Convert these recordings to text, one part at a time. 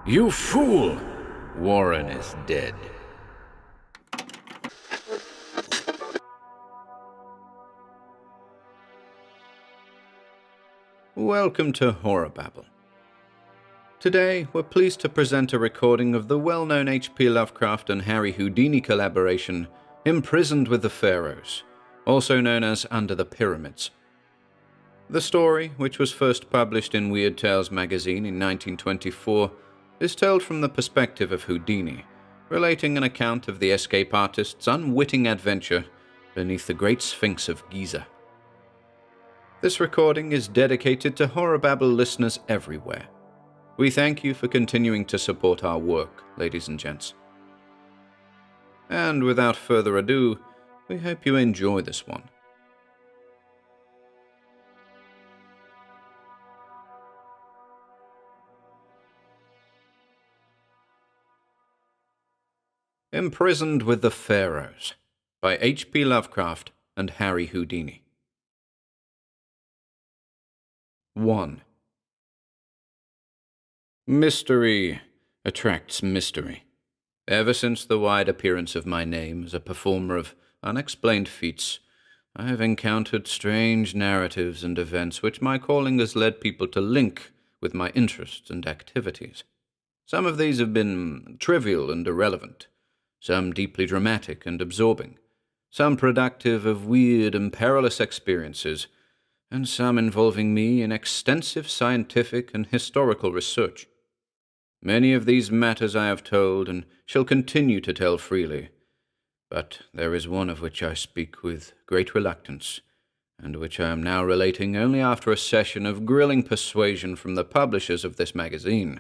You fool! Warren is dead. Welcome to HorrorBabble. Today, we're pleased to present a recording of the well-known H.P Lovecraft and Harry Houdini collaboration, Imprisoned with the Pharaohs, also known as Under the Pyramids. The story, which was first published in Weird Tales magazine in 1924, is told from the perspective of Houdini, relating an account of the escape artist's unwitting adventure beneath the Great Sphinx of Giza. This recording is dedicated to HorrorBabble listeners everywhere. We thank you for continuing to support our work, ladies and gents. And without further ado, we hope you enjoy this one. Imprisoned with the Pharaohs by H.P Lovecraft and Harry Houdini. 1. Mystery attracts mystery. Ever since the wide appearance of my name as a performer of unexplained feats, I have encountered strange narratives and events which my calling has led people to link with my interests and activities. Some of these have been trivial and irrelevant, some deeply dramatic and absorbing, some productive of weird and perilous experiences, and some involving me in extensive scientific and historical research. Many of these matters I have told and shall continue to tell freely, but there is one of which I speak with great reluctance, and which I am now relating only after a session of grilling persuasion from the publishers of this magazine,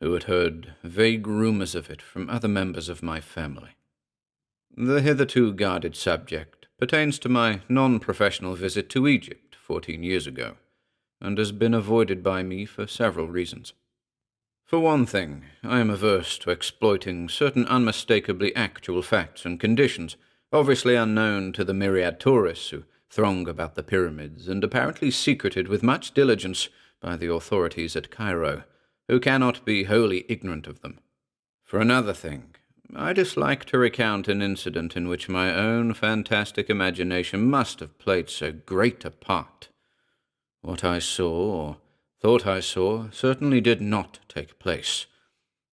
who had heard vague rumors of it from other members of my family. The hitherto guarded subject pertains to my non-professional visit to Egypt 14 years ago, and has been avoided by me for several reasons. For one thing, I am averse to exploiting certain unmistakably actual facts and conditions, obviously unknown to the myriad tourists who throng about the pyramids and apparently secreted with much diligence by the authorities at Cairo, who cannot be wholly ignorant of them. For another thing, I dislike to recount an incident in which my own fantastic imagination must have played so great a part. What I saw, or thought I saw, certainly did not take place,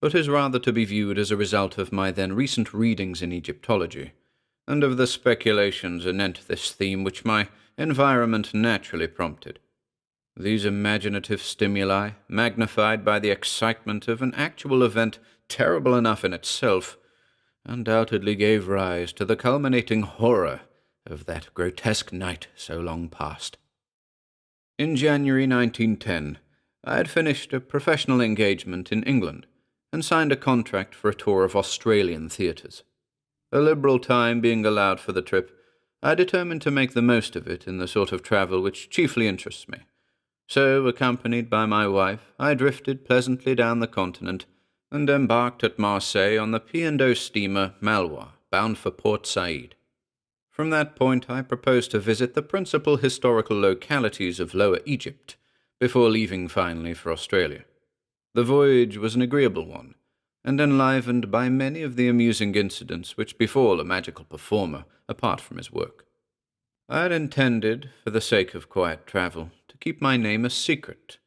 but is rather to be viewed as a result of my then recent readings in Egyptology, and of the speculations anent this theme which my environment naturally prompted. These imaginative stimuli, magnified by the excitement of an actual event terrible enough in itself, undoubtedly gave rise to the culminating horror of that grotesque night so long past. In January 1910, I had finished a professional engagement in England and signed a contract for a tour of Australian theatres. A liberal time being allowed for the trip, I determined to make the most of it in the sort of travel which chiefly interests me. So, accompanied by my wife, I drifted pleasantly down the continent and embarked at Marseille on the P&O steamer Malouin, bound for Port Said. From that point, I proposed to visit the principal historical localities of Lower Egypt before leaving finally for Australia. The voyage was an agreeable one, and enlivened by many of the amusing incidents which befall a magical performer apart from his work. I had intended, for the sake of quiet travel, to keep my name a secret,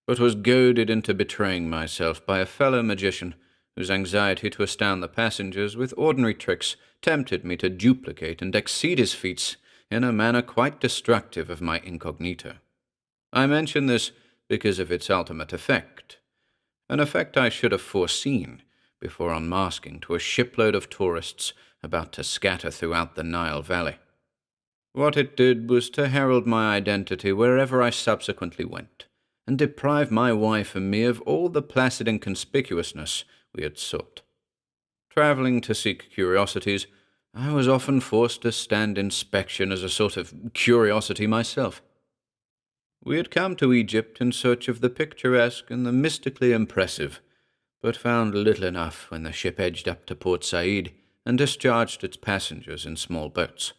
but was goaded into betraying myself by a fellow magician whose anxiety to astound the passengers with ordinary tricks tempted me to duplicate and exceed his feats in a manner quite destructive of my incognito. I mention this because of its ultimate effect, an effect I should have foreseen before unmasking to a shipload of tourists about to scatter throughout the Nile Valley. What it did was to herald my identity wherever I subsequently went, and deprive my wife and me of all the placid inconspicuousness we had sought. Travelling to seek curiosities, I was often forced to stand inspection as a sort of curiosity myself. We had come to Egypt in search of the picturesque and the mystically impressive, but found little enough when the ship edged up to Port Said and discharged its passengers in small boats.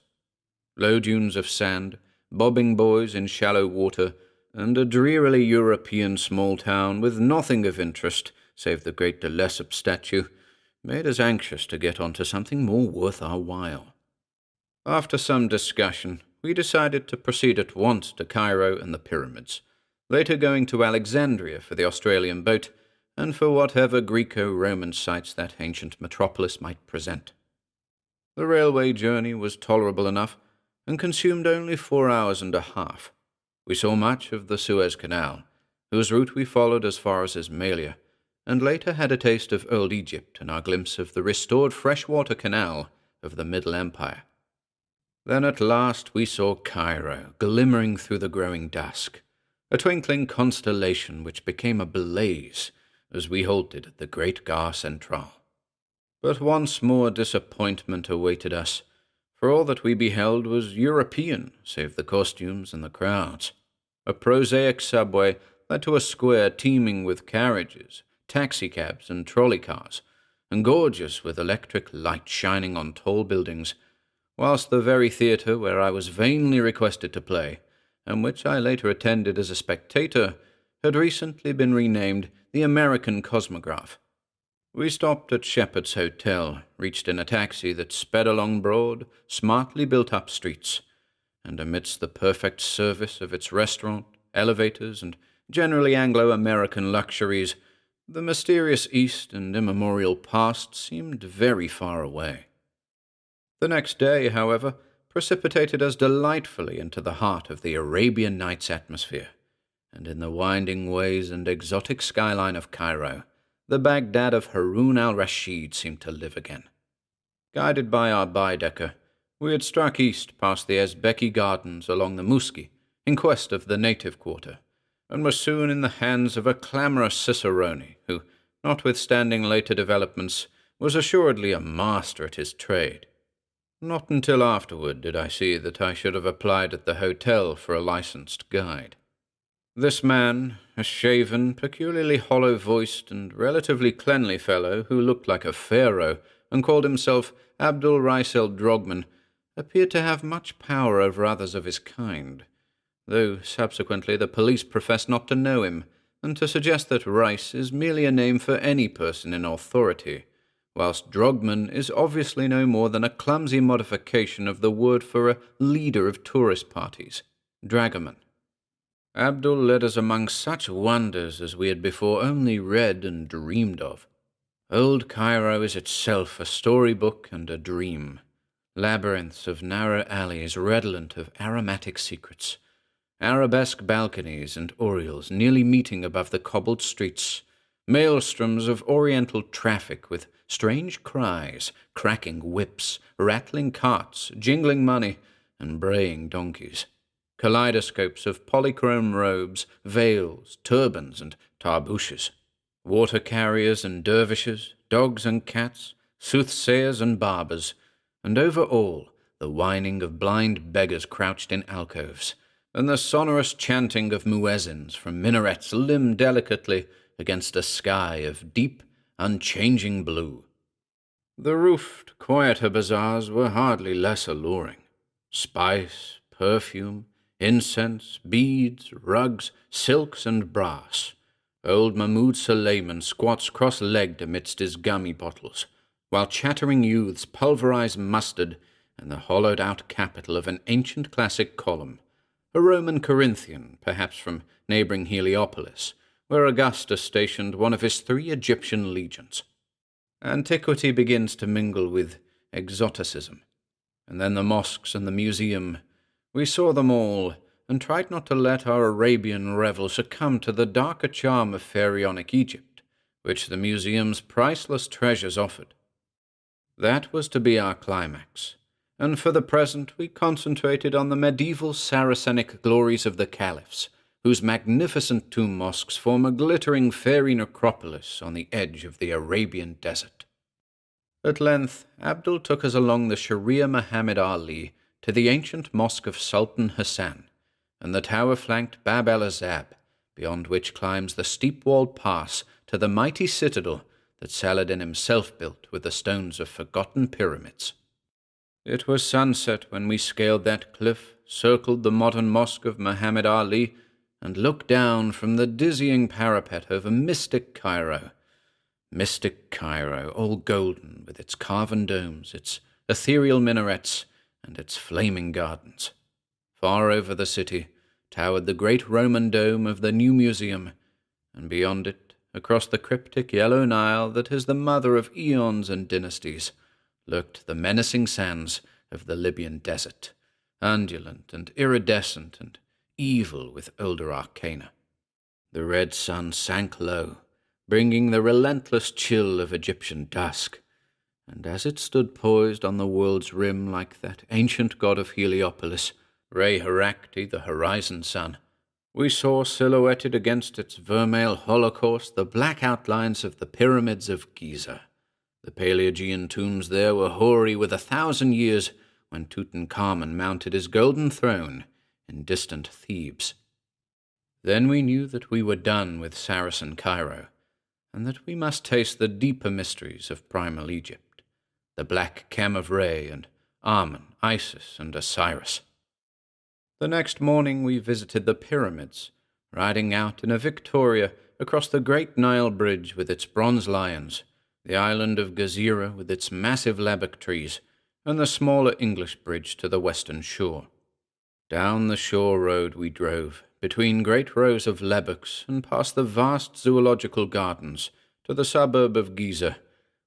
Low dunes of sand, bobbing buoys in shallow water, and a drearily European small town with nothing of interest save the great de Lesseps statue, made us anxious to get on to something more worth our while. After some discussion, we decided to proceed at once to Cairo and the pyramids, later going to Alexandria for the Australian boat and for whatever Greco-Roman sites that ancient metropolis might present. The railway journey was tolerable enough and consumed only 4 hours and a half. We saw much of the Suez Canal, whose route we followed as far as Ismailia, and later had a taste of old Egypt in our glimpse of the restored freshwater canal of the Middle Empire. Then at last we saw Cairo glimmering through the growing dusk, a twinkling constellation which became a blaze as we halted at the great Gare Centrale. But once more disappointment awaited us, for all that we beheld was European, save the costumes and the crowds. A prosaic subway led to a square teeming with carriages, taxicabs and trolley cars, and gorgeous with electric light shining on tall buildings, whilst the very theatre where I was vainly requested to play, and which I later attended as a spectator, had recently been renamed the American Cosmograph. We stopped at Shepherd's Hotel, reached in a taxi that sped along broad, smartly built-up streets, and amidst the perfect service of its restaurant, elevators, and generally Anglo-American luxuries, the mysterious East and immemorial past seemed very far away. The next day, however, precipitated us delightfully into the heart of the Arabian Nights atmosphere, and in the winding ways and exotic skyline of Cairo, the Baghdad of Harun al-Rashid seemed to live again. Guided by our Baedeker, we had struck east past the Ezbeki Gardens along the Muski in quest of the native quarter, and were soon in the hands of a clamorous cicerone who, notwithstanding later developments, was assuredly a master at his trade. Not until afterward did I see that I should have applied at the hotel for a licensed guide. This man, a shaven, peculiarly hollow-voiced and relatively cleanly fellow who looked like a pharaoh and called himself Abdul Rais el-Drogman, appeared to have much power over others of his kind, though subsequently the police professed not to know him, and to suggest that Rice is merely a name for any person in authority, whilst Drogman is obviously no more than a clumsy modification of the word for a leader of tourist parties, dragoman. Abdul led us among such wonders as we had before only read and dreamed of. Old Cairo is itself a storybook and a dream, labyrinths of narrow alleys redolent of aromatic secrets, arabesque balconies and oriels nearly meeting above the cobbled streets, maelstroms of oriental traffic with strange cries, cracking whips, rattling carts, jingling money, and braying donkeys, kaleidoscopes of polychrome robes, veils, turbans, and tarbooshes, water carriers and dervishes, dogs and cats, soothsayers and barbers, and over all the whining of blind beggars crouched in alcoves, and the sonorous chanting of muezzins from minarets limned delicately against a sky of deep, unchanging blue. The roofed, quieter bazaars were hardly less alluring. Spice, perfume, incense, beads, rugs, silks, and brass. Old Mahmud Suleiman squats cross-legged amidst his gummy bottles, while chattering youths pulverize mustard in the hollowed-out capital of an ancient classic column, a Roman Corinthian, perhaps from neighboring Heliopolis, where Augustus stationed one of his 3 Egyptian legions. Antiquity begins to mingle with exoticism, and then the mosques and the museum. We saw them all, and tried not to let our Arabian revel succumb to the darker charm of pharaonic Egypt, which the museum's priceless treasures offered. That was to be our climax, and for the present we concentrated on the medieval Saracenic glories of the caliphs, whose magnificent tomb mosques form a glittering fairy necropolis on the edge of the Arabian desert. At length, Abdul took us along the Sharia Muhammad Ali to the ancient mosque of Sultan Hassan, and the tower-flanked Bab el-Azab, beyond which climbs the steep-walled pass to the mighty citadel that Saladin himself built with the stones of forgotten pyramids. It was sunset when we scaled that cliff, circled the modern mosque of Muhammad Ali, and looked down from the dizzying parapet over mystic Cairo, Mystic Cairo, all golden, with its carven domes, its ethereal minarets, and its flaming gardens. Far over the city towered the great Roman dome of the new museum, and beyond it, across the cryptic yellow Nile that is the mother of eons and dynasties, lurked the menacing sands of the Libyan desert, undulant and iridescent and evil with older arcana. The red sun sank low, bringing the relentless chill of Egyptian dusk, and as it stood poised on the world's rim like that ancient god of Heliopolis, Re-Herakti, the horizon sun, we saw silhouetted against its vermeil holocaust the black outlines of the pyramids of Giza. The Paleogean tombs there were hoary with 1,000 years when Tutankhamun mounted his golden throne in distant Thebes. Then we knew that we were done with Saracen Cairo, and that we must taste the deeper mysteries of primal Egypt, the black Chem of Re and Amun, Isis, and Osiris. The next morning we visited the pyramids, riding out in a Victoria across the great Nile Bridge with its bronze lions, the island of Gezira with its massive lebbek trees, and the smaller English bridge to the western shore. Down the shore road we drove, between great rows of lebbeks, and past the vast zoological gardens, to the suburb of Giza,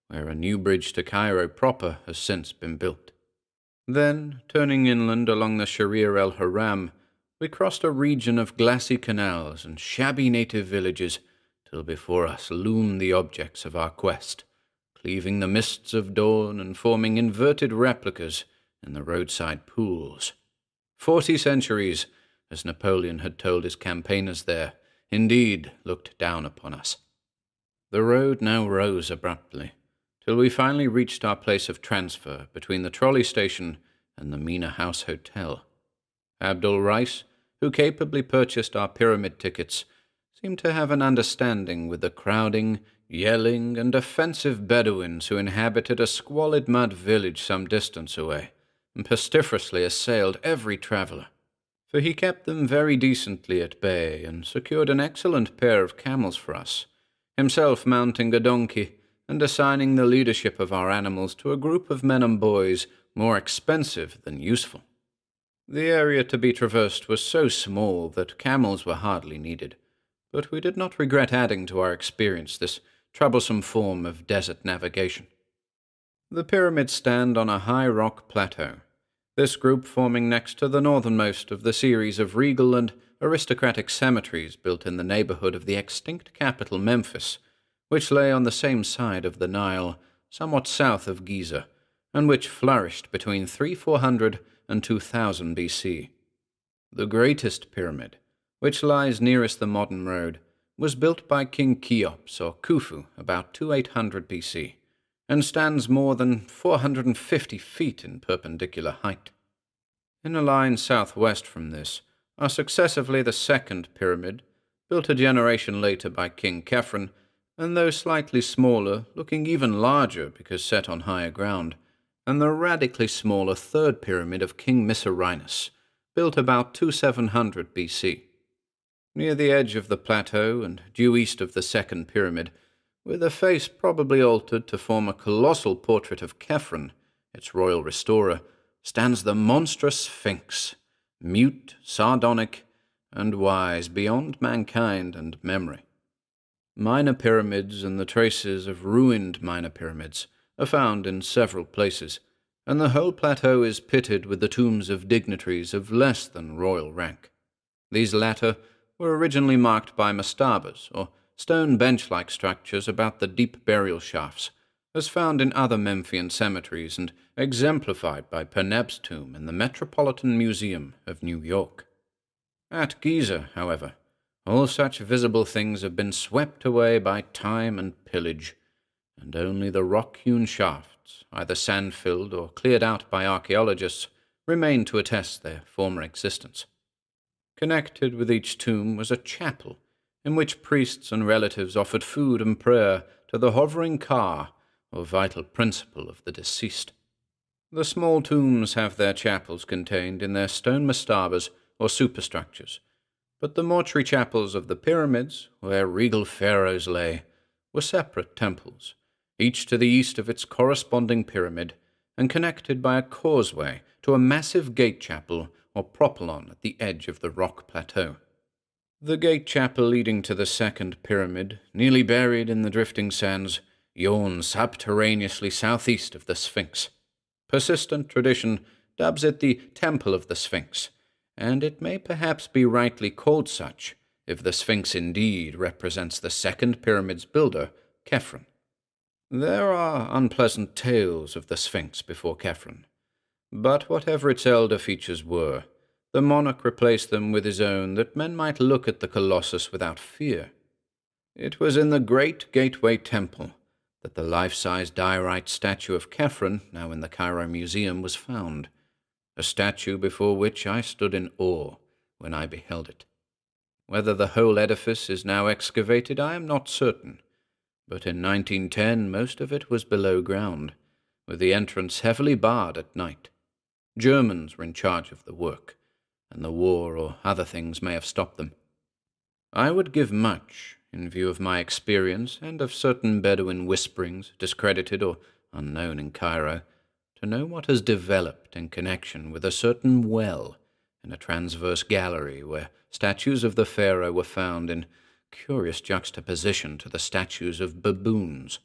where a new bridge to Cairo proper has since been built. Then, turning inland along the Sharir el-Haram, we crossed a region of glassy canals and shabby native villages, till before us loomed the objects of our quest, cleaving the mists of dawn and forming inverted replicas in the roadside pools. 40 centuries, as Napoleon had told his campaigners there, indeed looked down upon us. The road now rose abruptly, till we finally reached our place of transfer between the trolley station and the Mina House Hotel. Abdul Rice, who capably purchased our pyramid tickets, seemed to have an understanding with the crowding, yelling, and offensive Bedouins who inhabited a squalid mud village some distance away, and pestiferously assailed every traveller. For he kept them very decently at bay, and secured an excellent pair of camels for us, himself mounting a donkey, and assigning the leadership of our animals to a group of men and boys more expensive than useful. The area to be traversed was so small that camels were hardly needed, but we did not regret adding to our experience this troublesome form of desert navigation. The pyramids stand on a high rock plateau, this group forming next to the northernmost of the series of regal and aristocratic cemeteries built in the neighborhood of the extinct capital Memphis, which lay on the same side of the Nile, somewhat south of Giza, and which flourished between 3400 and 2000 BC. The greatest pyramid, which lies nearest the modern road, was built by King Cheops or Khufu about 2800 BC, and stands more than 450 feet in perpendicular height. In a line southwest from this are successively the second pyramid, built a generation later by King Khephren, and though slightly smaller, looking even larger because set on higher ground, and the radically smaller third pyramid of King Mycerinus, built about 2700 BC. Near the edge of the plateau and due east of the second pyramid, with a face probably altered to form a colossal portrait of Khephren, its royal restorer, stands the monstrous Sphinx, mute, sardonic, and wise beyond mankind and memory. Minor pyramids and the traces of ruined minor pyramids are found in several places, and the whole plateau is pitted with the tombs of dignitaries of less than royal rank. These latter were originally marked by mastabas, or stone bench-like structures about the deep burial shafts, as found in other Memphian cemeteries and exemplified by Perneb's tomb in the Metropolitan Museum of New York. At Giza, however, all such visible things have been swept away by time and pillage, and only the rock-hewn shafts, either sand-filled or cleared out by archaeologists, remain to attest their former existence. Connected with each tomb was a chapel, in which priests and relatives offered food and prayer to the hovering Ka, or vital principle of the deceased. The small tombs have their chapels contained in their stone mastabas or superstructures, but the mortuary chapels of the pyramids, where regal pharaohs lay, were separate temples, each to the east of its corresponding pyramid, and connected by a causeway to a massive gate chapel or propylon at the edge of the rock plateau. The gate chapel leading to the second pyramid, nearly buried in the drifting sands, yawns subterraneously southeast of the Sphinx. Persistent tradition dubs it the Temple of the Sphinx, and it may perhaps be rightly called such if the Sphinx indeed represents the second pyramid's builder, Khephren. There are unpleasant tales of the Sphinx before Khephren, but whatever its elder features were, the monarch replaced them with his own that men might look at the colossus without fear. It was in the great gateway temple that the life-size diorite statue of Khephren, now in the Cairo Museum, was found, a statue before which I stood in awe when I beheld it. Whether the whole edifice is now excavated, I am not certain, but in 1910 most of it was below ground, with the entrance heavily barred at night. Germans were in charge of the work, and the war or other things may have stopped them. I would give much, in view of my experience and of certain Bedouin whisperings, discredited or unknown in Cairo, to know what has developed in connection with a certain well in a transverse gallery where statues of the pharaoh were found in curious juxtaposition to the statues of baboons.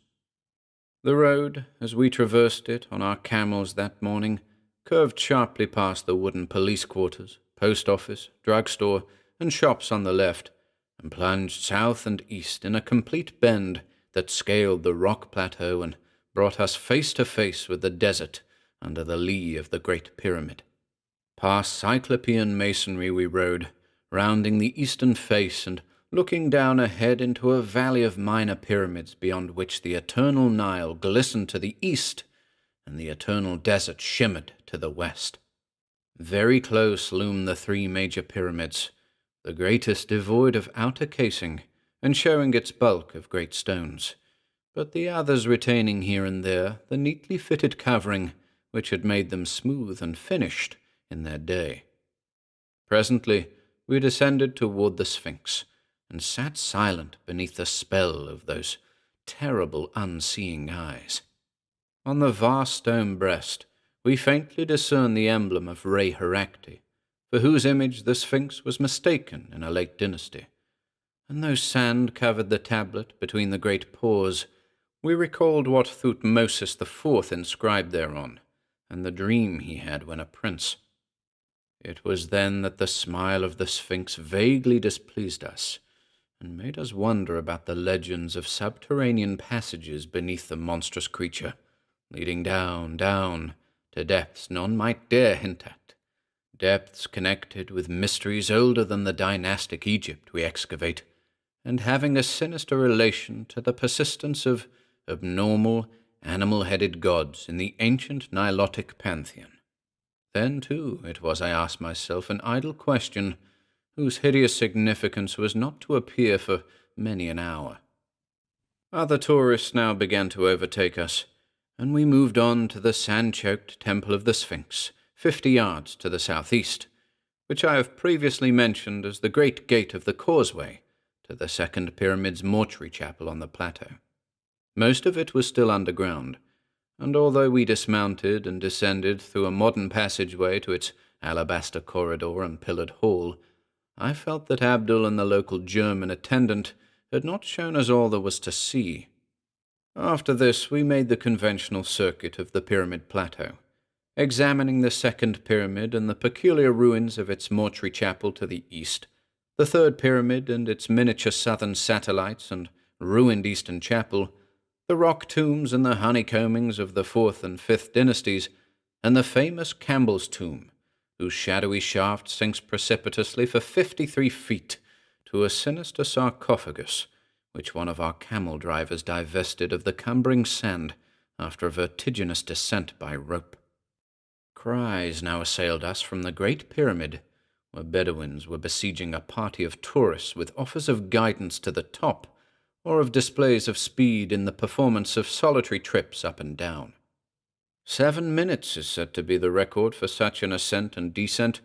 The road, as we traversed it on our camels that morning, curved sharply past the wooden police quarters, post office, drugstore, and shops on the left, and plunged south and east in a complete bend that scaled the rock plateau and brought us face to face with the desert under the lee of the Great Pyramid. Past Cyclopean masonry we rode, rounding the eastern face and looking down ahead into a valley of minor pyramids beyond which the eternal Nile glistened to the east and the eternal desert shimmered to the west. Very close loomed the three major pyramids, the greatest devoid of outer casing and showing its bulk of great stones, but the others retaining here and there the neatly fitted covering which had made them smooth and finished in their day. Presently we descended toward the Sphinx, and sat silent beneath the spell of those terrible unseeing eyes. On the vast stone breast we faintly discerned the emblem of Re Herakti, for whose image the Sphinx was mistaken in a late dynasty, and though sand covered the tablet between the great paws, we recalled what Thutmosis IV inscribed thereon, and the dream he had when a prince. It was then that the smile of the Sphinx vaguely displeased us, and made us wonder about the legends of subterranean passages beneath the monstrous creature, leading down, down, to depths none might dare hint at, depths connected with mysteries older than the dynastic Egypt we excavate, and having a sinister relation to the persistence of abnormal, animal-headed gods in the ancient Nilotic pantheon. Then, too, it was, I asked myself, an idle question, whose hideous significance was not to appear for many an hour. Other tourists now began to overtake us, and we moved on to the sand-choked Temple of the Sphinx, 50 yards to the southeast, which I have previously mentioned as the great gate of the causeway to the second pyramid's mortuary chapel on the plateau. Most of it was still underground, and although we dismounted and descended through a modern passageway to its alabaster corridor and pillared hall, I felt that Abdul and the local German attendant had not shown us all there was to see. After this, we made the conventional circuit of the pyramid plateau, examining the second pyramid and the peculiar ruins of its mortuary chapel to the east, the third pyramid and its miniature southern satellites and ruined eastern chapel, the rock tombs and the honeycombings of the 4th and 5th dynasties, and the famous Campbell's tomb, whose shadowy shaft sinks precipitously for 53 feet to a sinister sarcophagus, which one of our camel drivers divested of the cumbering sand after a vertiginous descent by rope. Cries now assailed us from the Great Pyramid, where Bedouins were besieging a party of tourists with offers of guidance to the top, or of displays of speed in the performance of solitary trips up and down. 7 minutes is said to be the record for such an ascent and descent,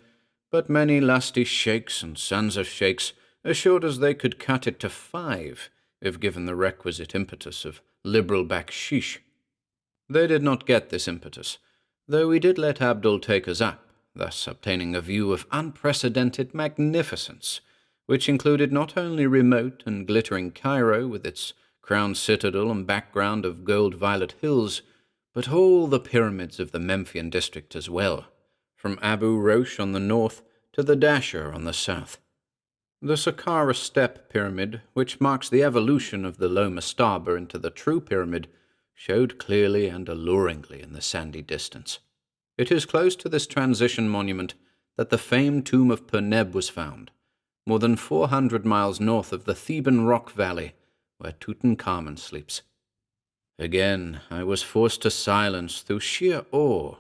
but many lusty sheikhs and sons of sheikhs assured us they could cut it to 5 if given the requisite impetus of liberal baksheesh. They did not get this impetus, though we did let Abdul take us up, thus obtaining a view of unprecedented magnificence, which included not only remote and glittering Cairo with its crowned citadel and background of gold-violet hills, but all the pyramids of the Memphian district as well, from Abu Rosh on the north to the Dashur on the south. The Saqqara Step Pyramid, which marks the evolution of the low mastaba into the true pyramid, showed clearly and alluringly in the sandy distance. It is close to this transition monument that the famed tomb of Perneb was found, more than 400 miles north of the Theban rock valley where Tutankhamun sleeps. Again, I was forced to silence through sheer awe.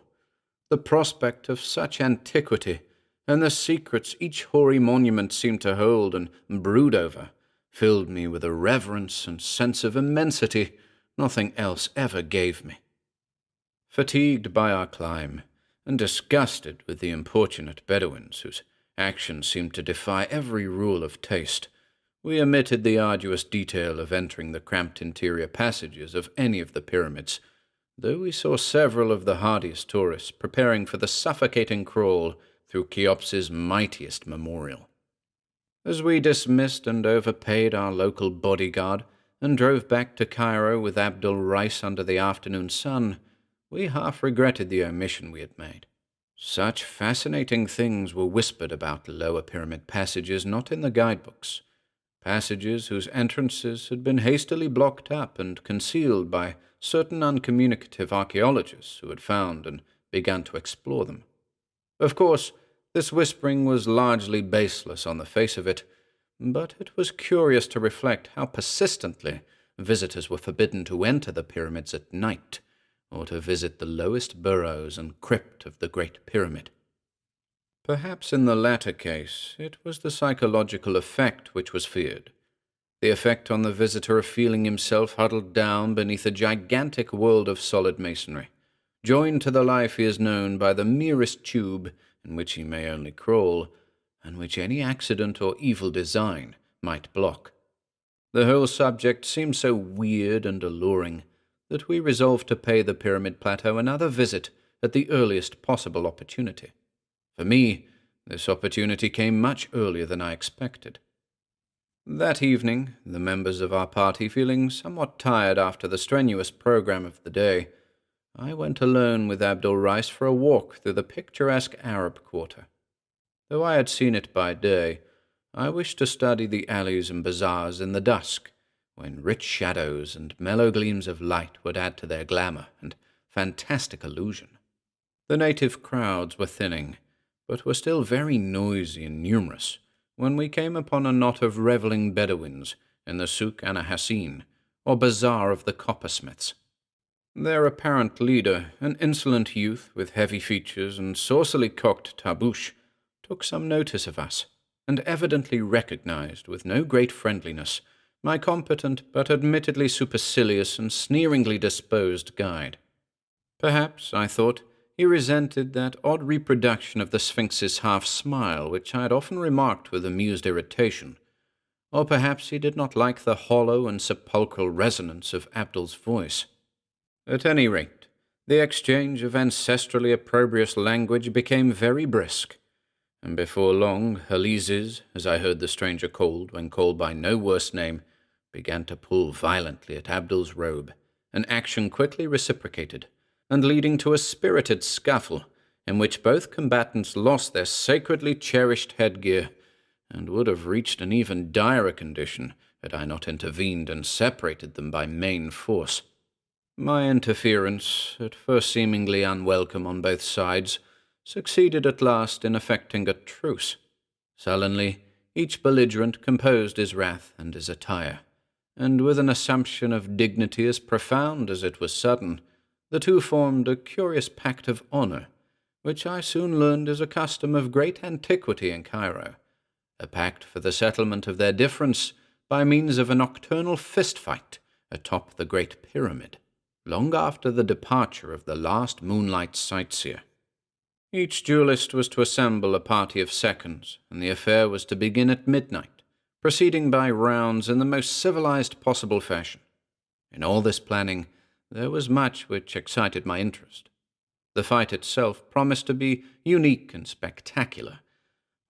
The prospect of such antiquity, and the secrets each hoary monument seemed to hold and brood over, filled me with a reverence and sense of immensity nothing else ever gave me. Fatigued by our climb, and disgusted with the importunate Bedouins whose actions seemed to defy every rule of taste, we omitted the arduous detail of entering the cramped interior passages of any of the pyramids, though we saw several of the hardiest tourists preparing for the suffocating crawl through Cheops's mightiest memorial. As we dismissed and overpaid our local bodyguard and drove back to Cairo with Abdul Rice under the afternoon sun, we half regretted the omission we had made. Such fascinating things were whispered about the lower pyramid passages not in the guidebooks, passages whose entrances had been hastily blocked up and concealed by certain uncommunicative archaeologists who had found and begun to explore them. Of course, this whispering was largely baseless on the face of it, but it was curious to reflect how persistently visitors were forbidden to enter the pyramids at night, or to visit the lowest burrows and crypt of the Great Pyramid. Perhaps in the latter case, it was the psychological effect which was feared, the effect on the visitor of feeling himself huddled down beneath a gigantic world of solid masonry, joined to the life he has known by the merest tube in which he may only crawl, and which any accident or evil design might block. The whole subject seemed so weird and alluring that we resolved to pay the Pyramid Plateau another visit at the earliest possible opportunity. For me, this opportunity came much earlier than I expected. That evening, the members of our party feeling somewhat tired after the strenuous program of the day, I went alone with Abdul Rice for a walk through the picturesque Arab quarter. Though I had seen it by day, I wished to study the alleys and bazaars in the dusk, when rich shadows and mellow gleams of light would add to their glamour and fantastic illusion. The native crowds were thinning, but were still very noisy and numerous when we came upon a knot of revelling Bedouins in the Souk Ana Hassin, or Bazaar of the Coppersmiths. Their apparent leader, an insolent youth with heavy features and saucily cocked tabouche, took some notice of us, and evidently recognized, with no great friendliness, my competent but admittedly supercilious and sneeringly disposed guide. Perhaps, I thought, he resented that odd reproduction of the Sphinx's half-smile which I had often remarked with amused irritation, or perhaps he did not like the hollow and sepulchral resonance of Abdul's voice. At any rate, the exchange of ancestrally opprobrious language became very brisk, and before long Halizes, as I heard the stranger called when called by no worse name, began to pull violently at Abdul's robe, an action quickly reciprocated, and leading to a spirited scuffle, in which both combatants lost their sacredly cherished headgear, and would have reached an even direr condition had I not intervened and separated them by main force. My interference, at first seemingly unwelcome on both sides, succeeded at last in effecting a truce. Sullenly, each belligerent composed his wrath and his attire, and with an assumption of dignity as profound as it was sudden, the two formed a curious pact of honor, which I soon learned is a custom of great antiquity in Cairo, a pact for the settlement of their difference by means of a nocturnal fist-fight atop the Great Pyramid, long after the departure of the last moonlight sightseer. Each duelist was to assemble a party of seconds, and the affair was to begin at midnight, proceeding by rounds in the most civilized possible fashion. In all this planning, there was much which excited my interest. The fight itself promised to be unique and spectacular,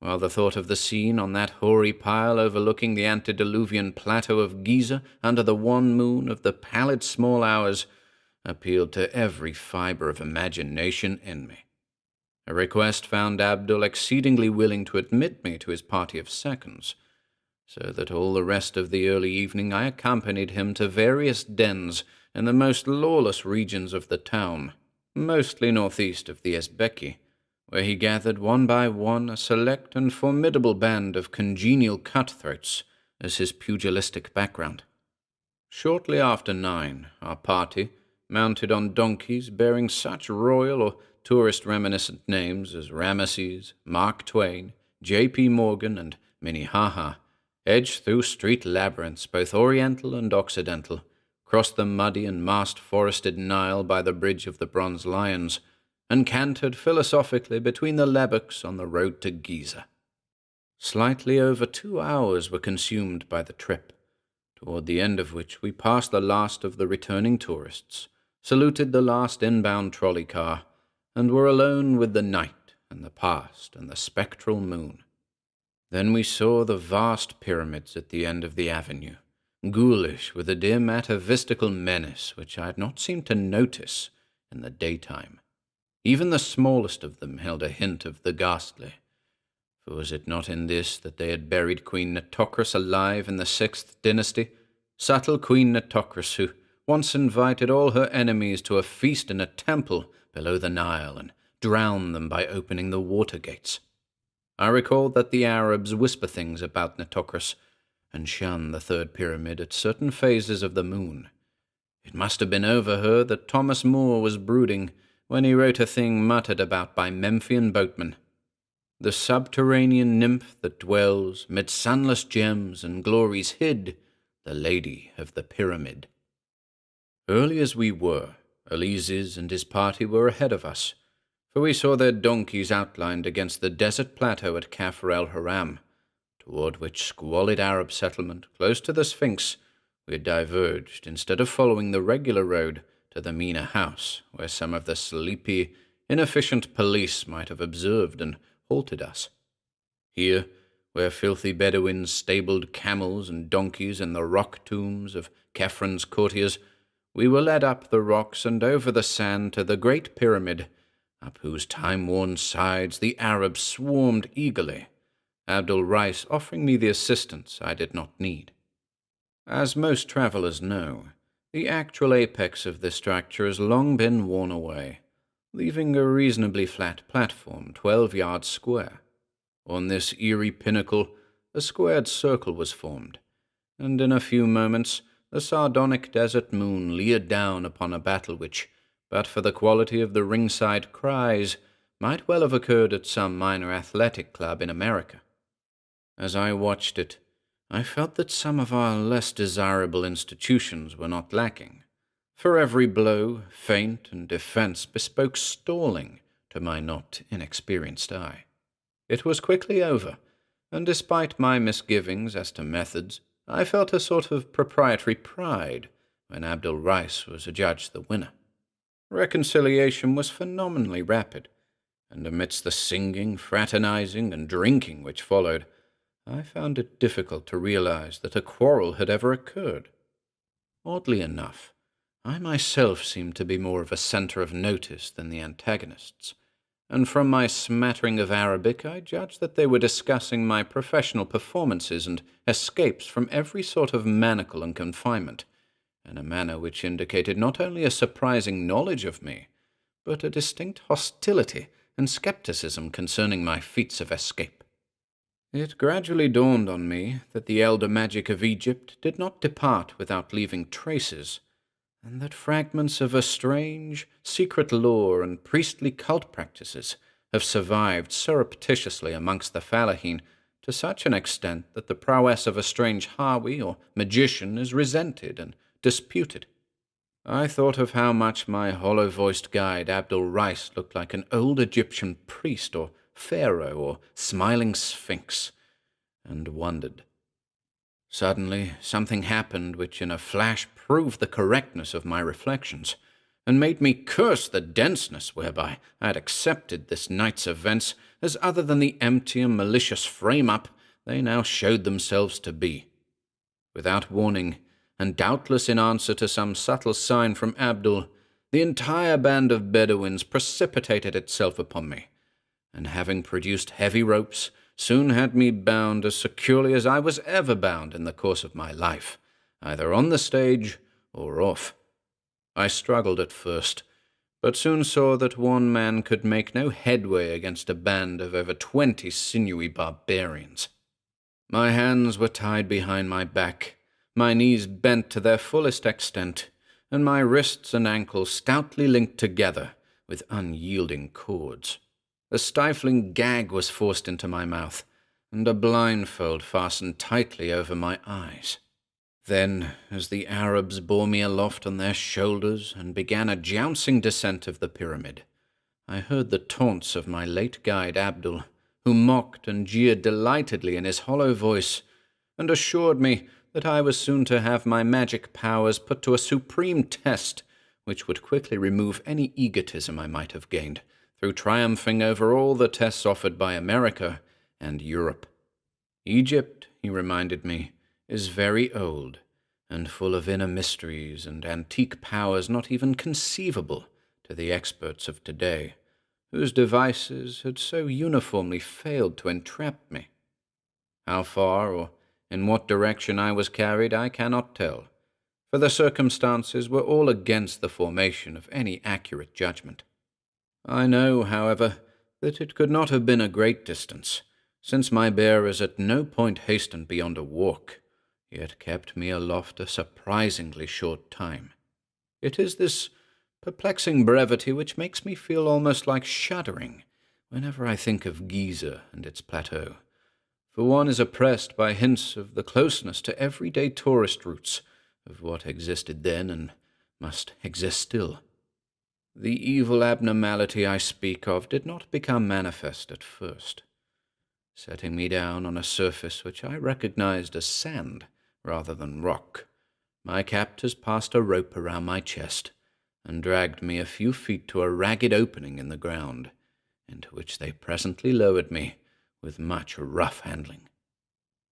while the thought of the scene on that hoary pile overlooking the antediluvian plateau of Giza under the wan moon of the pallid small hours appealed to every fibre of imagination in me. A request found Abdul exceedingly willing to admit me to his party of seconds, so that all the rest of the early evening I accompanied him to various dens in the most lawless regions of the town, mostly northeast of the Esbeki, where he gathered one by one a select and formidable band of congenial cutthroats as his pugilistic background. Shortly after 9, our party, mounted on donkeys bearing such royal or tourist-reminiscent names as Ramesses, Mark Twain, J.P. Morgan, and Minnehaha, edged through street labyrinths both oriental and occidental, crossed the muddy and mast-forested Nile by the bridge of the Bronze Lions, and cantered philosophically between the lebbeks on the road to Giza. Slightly over 2 hours were consumed by the trip, toward the end of which we passed the last of the returning tourists, saluted the last inbound trolley car, and were alone with the night and the past and the spectral moon. Then we saw the vast pyramids at the end of the avenue, ghoulish with a dim atavistical menace which I had not seemed to notice in the daytime. Even the smallest of them held a hint of the ghastly, for was it not in this that they had buried Queen Nitocris alive in the 6th dynasty, subtle Queen Nitocris who once invited all her enemies to a feast in a temple below the Nile and drowned them by opening the water gates? I recalled that the Arabs whisper things about Nitocris and shun the third pyramid at certain phases of the moon. It must have been over her that Thomas More was brooding when he wrote a thing muttered about by Memphian boatmen. The subterranean nymph that dwells mid sunless gems and glories hid, the lady of the pyramid. Early as we were, Elyses and his party were ahead of us, for we saw their donkeys outlined against the desert plateau at Kafr el-Haram, toward which squalid Arab settlement close to the Sphinx we had diverged instead of following the regular road to the Mina house, where some of the sleepy, inefficient police might have observed and halted us. Here, where filthy Bedouins stabled camels and donkeys in the rock tombs of Khephrun's courtiers, we were led up the rocks and over the sand to the Great Pyramid, up whose time-worn sides the Arabs swarmed eagerly, Abdul Rice offering me the assistance I did not need. As most travelers know, the actual apex of this structure has long been worn away, leaving a reasonably flat platform 12 yards square. On this eerie pinnacle, a squared circle was formed, and in a few moments the sardonic desert moon leered down upon a battle which, but for the quality of the ringside cries, might well have occurred at some minor athletic club in America. As I watched it, I felt that some of our less desirable institutions were not lacking, for every blow, feint, and defense bespoke stalling to my not inexperienced eye. It was quickly over, and despite my misgivings as to methods, I felt a sort of proprietary pride when Abdul Rice was adjudged the winner. Reconciliation was phenomenally rapid, and amidst the singing, fraternizing, and drinking which followed, I found it difficult to realize that a quarrel had ever occurred. Oddly enough, I myself seemed to be more of a center of notice than the antagonists, and from my smattering of Arabic I judged that they were discussing my professional performances and escapes from every sort of manacle and confinement, in a manner which indicated not only a surprising knowledge of me, but a distinct hostility and skepticism concerning my feats of escape. It gradually dawned on me that the elder magic of Egypt did not depart without leaving traces, and that fragments of a strange, secret lore and priestly cult practices have survived surreptitiously amongst the Falahin to such an extent that the prowess of a strange Hawi or magician is resented and disputed. I thought of how much my hollow-voiced guide Abdul Rice looked like an old Egyptian priest or pharaoh or smiling sphinx, and wondered. Suddenly, something happened which in a flash proved the correctness of my reflections, and made me curse the denseness whereby I had accepted this night's events as other than the empty and malicious frame-up they now showed themselves to be. Without warning, and doubtless in answer to some subtle sign from Abdul, the entire band of Bedouins precipitated itself upon me, and having produced heavy ropes, soon had me bound as securely as I was ever bound in the course of my life, either on the stage or off. I struggled at first, but soon saw that one man could make no headway against a band of over 20 sinewy barbarians. My hands were tied behind my back, my knees bent to their fullest extent, and my wrists and ankles stoutly linked together with unyielding cords. A stifling gag was forced into my mouth, and a blindfold fastened tightly over my eyes. Then, as the Arabs bore me aloft on their shoulders and began a jouncing descent of the pyramid, I heard the taunts of my late guide Abdul, who mocked and jeered delightedly in his hollow voice, and assured me that I was soon to have my magic powers put to a supreme test, which would quickly remove any egotism I might have gained through triumphing over all the tests offered by America and Europe. Egypt, he reminded me, is very old, and full of inner mysteries and antique powers not even conceivable to the experts of today, whose devices had so uniformly failed to entrap me. How far or in what direction I was carried I cannot tell, for the circumstances were all against the formation of any accurate judgment. I know, however, that it could not have been a great distance, since my bearers at no point hastened beyond a walk, yet kept me aloft a surprisingly short time. It is this perplexing brevity which makes me feel almost like shuddering whenever I think of Giza and its plateau, for one is oppressed by hints of the closeness to everyday tourist routes of what existed then and must exist still. The evil abnormality I speak of did not become manifest at first. Setting me down on a surface which I recognized as sand rather than rock, my captors passed a rope around my chest and dragged me a few feet to a ragged opening in the ground, into which they presently lowered me with much rough handling.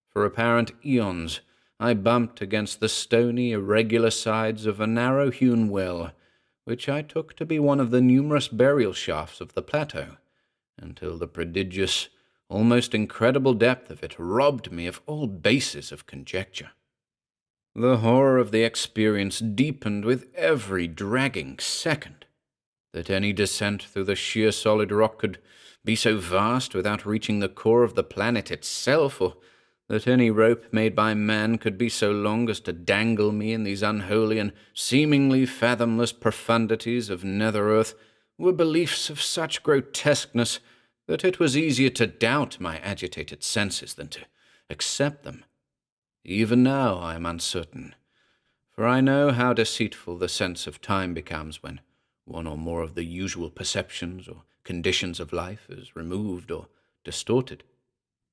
For apparent eons I bumped against the stony, irregular sides of a narrow-hewn well, which I took to be one of the numerous burial shafts of the plateau, until the prodigious, almost incredible depth of it robbed me of all basis of conjecture. The horror of the experience deepened with every dragging second. That any descent through the sheer solid rock could be so vast without reaching the core of the planet itself, or that any rope made by man could be so long as to dangle me in these unholy and seemingly fathomless profundities of nether earth, were beliefs of such grotesqueness that it was easier to doubt my agitated senses than to accept them. Even now I am uncertain, for I know how deceitful the sense of time becomes when one or more of the usual perceptions or conditions of life is removed or distorted.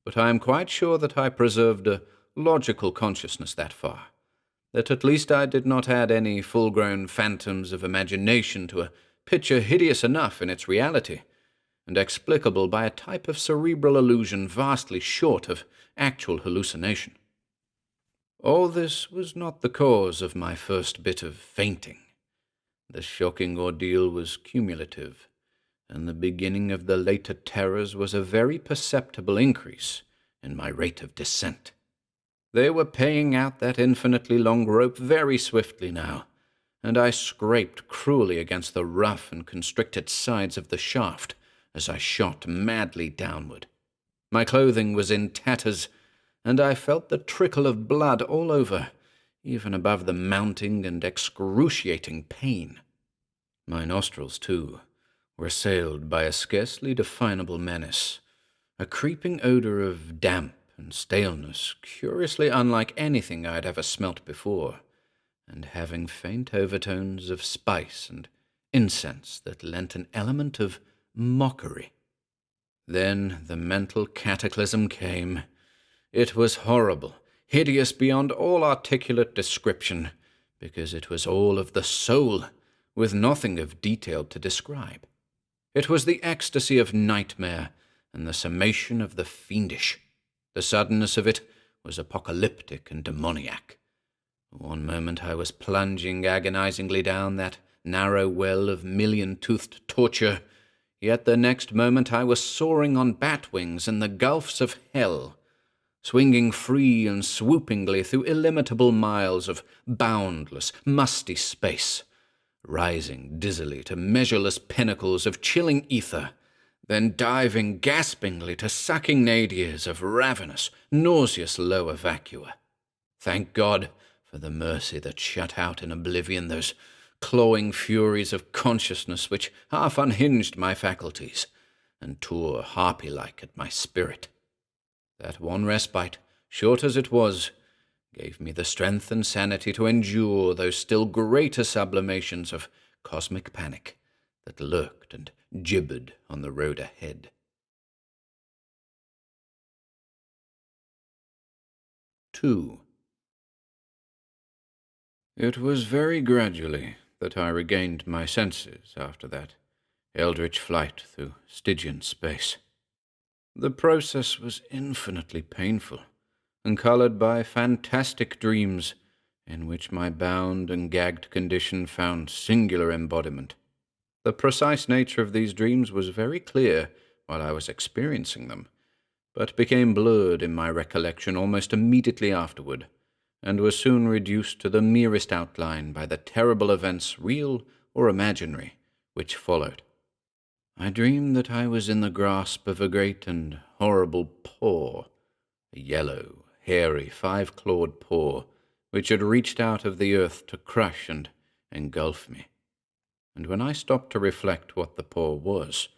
But I am quite sure that I preserved a logical consciousness that far, that at least I did not add any full-grown phantoms of imagination to a picture hideous enough in its reality, and explicable by a type of cerebral illusion vastly short of actual hallucination. All this was not the cause of my first bit of fainting. The shocking ordeal was cumulative, and the beginning of the later terrors was a very perceptible increase in my rate of descent. They were paying out that infinitely long rope very swiftly now, and I scraped cruelly against the rough and constricted sides of the shaft as I shot madly downward. My clothing was in tatters, and I felt the trickle of blood all over, even above the mounting and excruciating pain. My nostrils, too, were assailed by a scarcely definable menace, a creeping odor of damp and staleness curiously unlike anything I had ever smelt before, and having faint overtones of spice and incense that lent an element of mockery. Then the mental cataclysm came. It was horrible, hideous beyond all articulate description, because it was all of the soul, with nothing of detail to describe. It was the ecstasy of nightmare and the summation of the fiendish. The suddenness of it was apocalyptic and demoniac. One moment I was plunging agonizingly down that narrow well of million-toothed torture, yet the next moment I was soaring on bat wings in the gulfs of hell, swinging free and swoopingly through illimitable miles of boundless, musty space, rising dizzily to measureless pinnacles of chilling ether, then diving gaspingly to sucking nadirs of ravenous, nauseous lower vacua. Thank God for the mercy that shut out in oblivion those clawing furies of consciousness which half unhinged my faculties and tore harpy-like at my spirit. That one respite, short as it was, gave me the strength and sanity to endure those still greater sublimations of cosmic panic that lurked and gibbered on the road ahead. 2. It was very gradually that I regained my senses after that eldritch flight through Stygian space. The process was infinitely painful, and coloured by fantastic dreams in which my bound and gagged condition found singular embodiment. The precise nature of these dreams was very clear while I was experiencing them, but became blurred in my recollection almost immediately afterward, and was soon reduced to the merest outline by the terrible events, real or imaginary, which followed. I dreamed that I was in the grasp of a great and horrible paw, a yellow, hairy, five-clawed paw, which had reached out of the earth to crush and engulf me. And when I stopped to reflect what the paw was,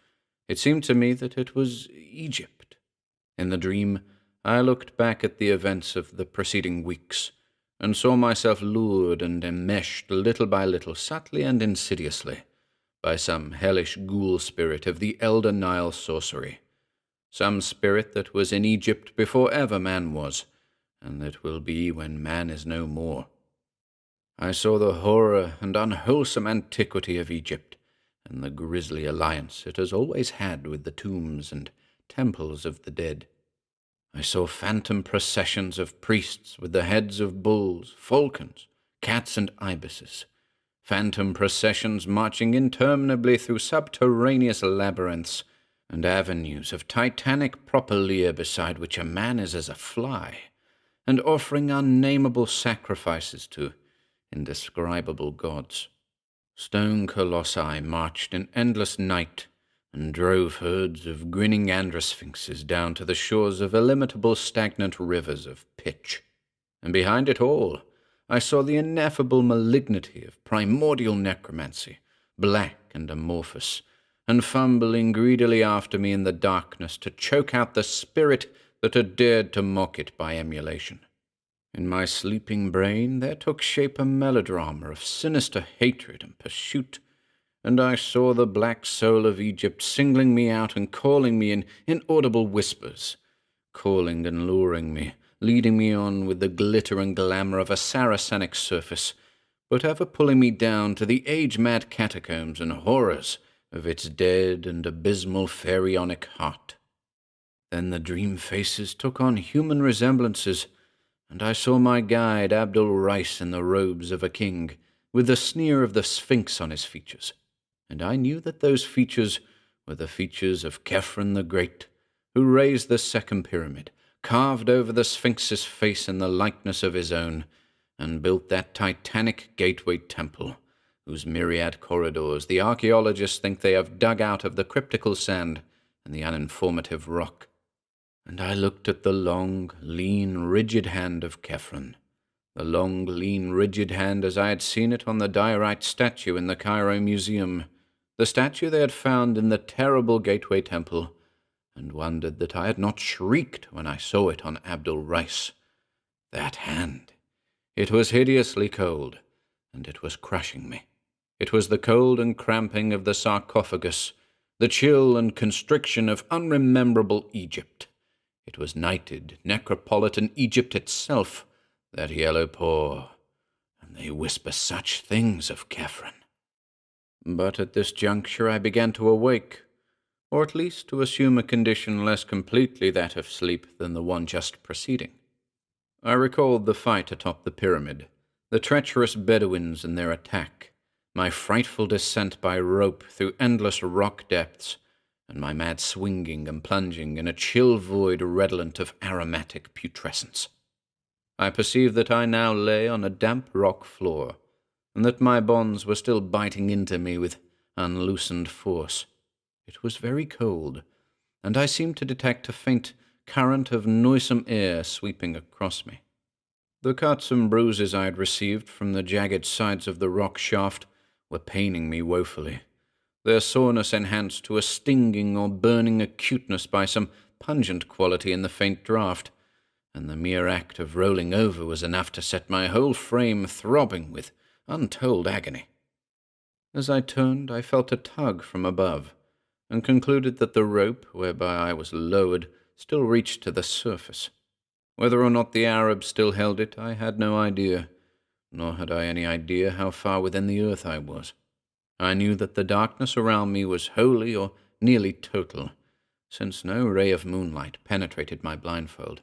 it seemed to me that it was Egypt. In the dream, I looked back at the events of the preceding weeks, and saw myself lured and enmeshed little by little, subtly and insidiously, by some hellish ghoul spirit of the elder Nile sorcery, some spirit that was in Egypt before ever man was, and that will be when man is no more. I saw the horror and unwholesome antiquity of Egypt, and the grisly alliance it has always had with the tombs and temples of the dead. I saw phantom processions of priests with the heads of bulls, falcons, cats, and ibises, phantom processions marching interminably through subterraneous labyrinths and avenues of titanic propylaea beside which a man is as a fly, and offering unnameable sacrifices to indescribable gods. Stone colossi marched in endless night and drove herds of grinning androsphinxes down to the shores of illimitable stagnant rivers of pitch. And behind it all, I saw the ineffable malignity of primordial necromancy, black and amorphous, and fumbling greedily after me in the darkness to choke out the spirit that had dared to mock it by emulation. In my sleeping brain there took shape a melodrama of sinister hatred and pursuit, and I saw the black soul of Egypt singling me out and calling me in inaudible whispers, calling and luring me, leading me on with the glitter and glamour of a Saracenic surface, but ever pulling me down to the age-mad catacombs and horrors of its dead and abysmal pharaonic heart. Then the dream faces took on human resemblances, and I saw my guide Abdul Rais in the robes of a king, with the sneer of the Sphinx on his features, and I knew that those features were the features of Khephren the Great, who raised the second pyramid, carved over the Sphinx's face in the likeness of his own, and built that titanic gateway temple, whose myriad corridors the archaeologists think they have dug out of the cryptical sand and the uninformative rock. And I looked at the long, lean, rigid hand of Khephren, the long, lean, rigid hand as I had seen it on the diorite statue in the Cairo Museum, the statue they had found in the terrible Gateway Temple, and wondered that I had not shrieked when I saw it on Abdul Rais. That hand! It was hideously cold, and it was crushing me. It was the cold and cramping of the sarcophagus, the chill and constriction of unrememberable Egypt. It was knighted necropolitan Egypt itself, that yellow paw, and they whisper such things of Kefren. But at this juncture I began to awake, or at least to assume a condition less completely that of sleep than the one just preceding. I recalled the fight atop the pyramid, the treacherous Bedouins and their attack, my frightful descent by rope through endless rock depths, and my mad swinging and plunging in a chill void redolent of aromatic putrescence. I perceived that I now lay on a damp rock floor, and that my bonds were still biting into me with unloosened force. It was very cold, and I seemed to detect a faint current of noisome air sweeping across me. The cuts and bruises I had received from the jagged sides of the rock shaft were paining me woefully, their soreness enhanced to a stinging or burning acuteness by some pungent quality in the faint draught, and the mere act of rolling over was enough to set my whole frame throbbing with untold agony. As I turned, I felt a tug from above, and concluded that the rope whereby I was lowered still reached to the surface. Whether or not the Arabs still held it, I had no idea, nor had I any idea how far within the earth I was. I knew that the darkness around me was wholly or nearly total, since no ray of moonlight penetrated my blindfold.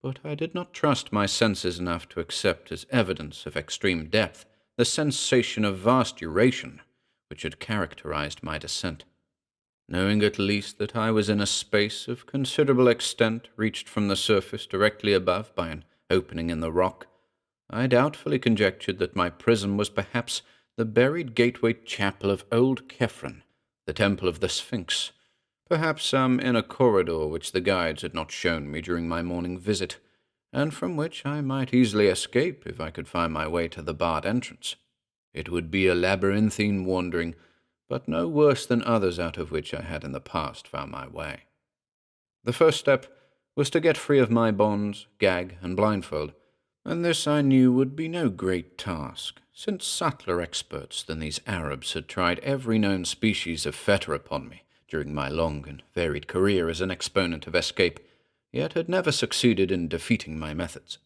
But I did not trust my senses enough to accept as evidence of extreme depth the sensation of vast duration which had characterized my descent. Knowing at least that I was in a space of considerable extent reached from the surface directly above by an opening in the rock, I doubtfully conjectured that my prison was perhaps the buried gateway chapel of old Kefren, the temple of the Sphinx, perhaps some inner corridor which the guides had not shown me during my morning visit, and from which I might easily escape if I could find my way to the barred entrance. It would be a labyrinthine wandering, but no worse than others out of which I had in the past found my way. The first step was to get free of my bonds, gag, and blindfold, and this I knew would be no great task, since subtler experts than these Arabs had tried every known species of fetter upon me during my long and varied career as an exponent of escape, yet had never succeeded in defeating my methods.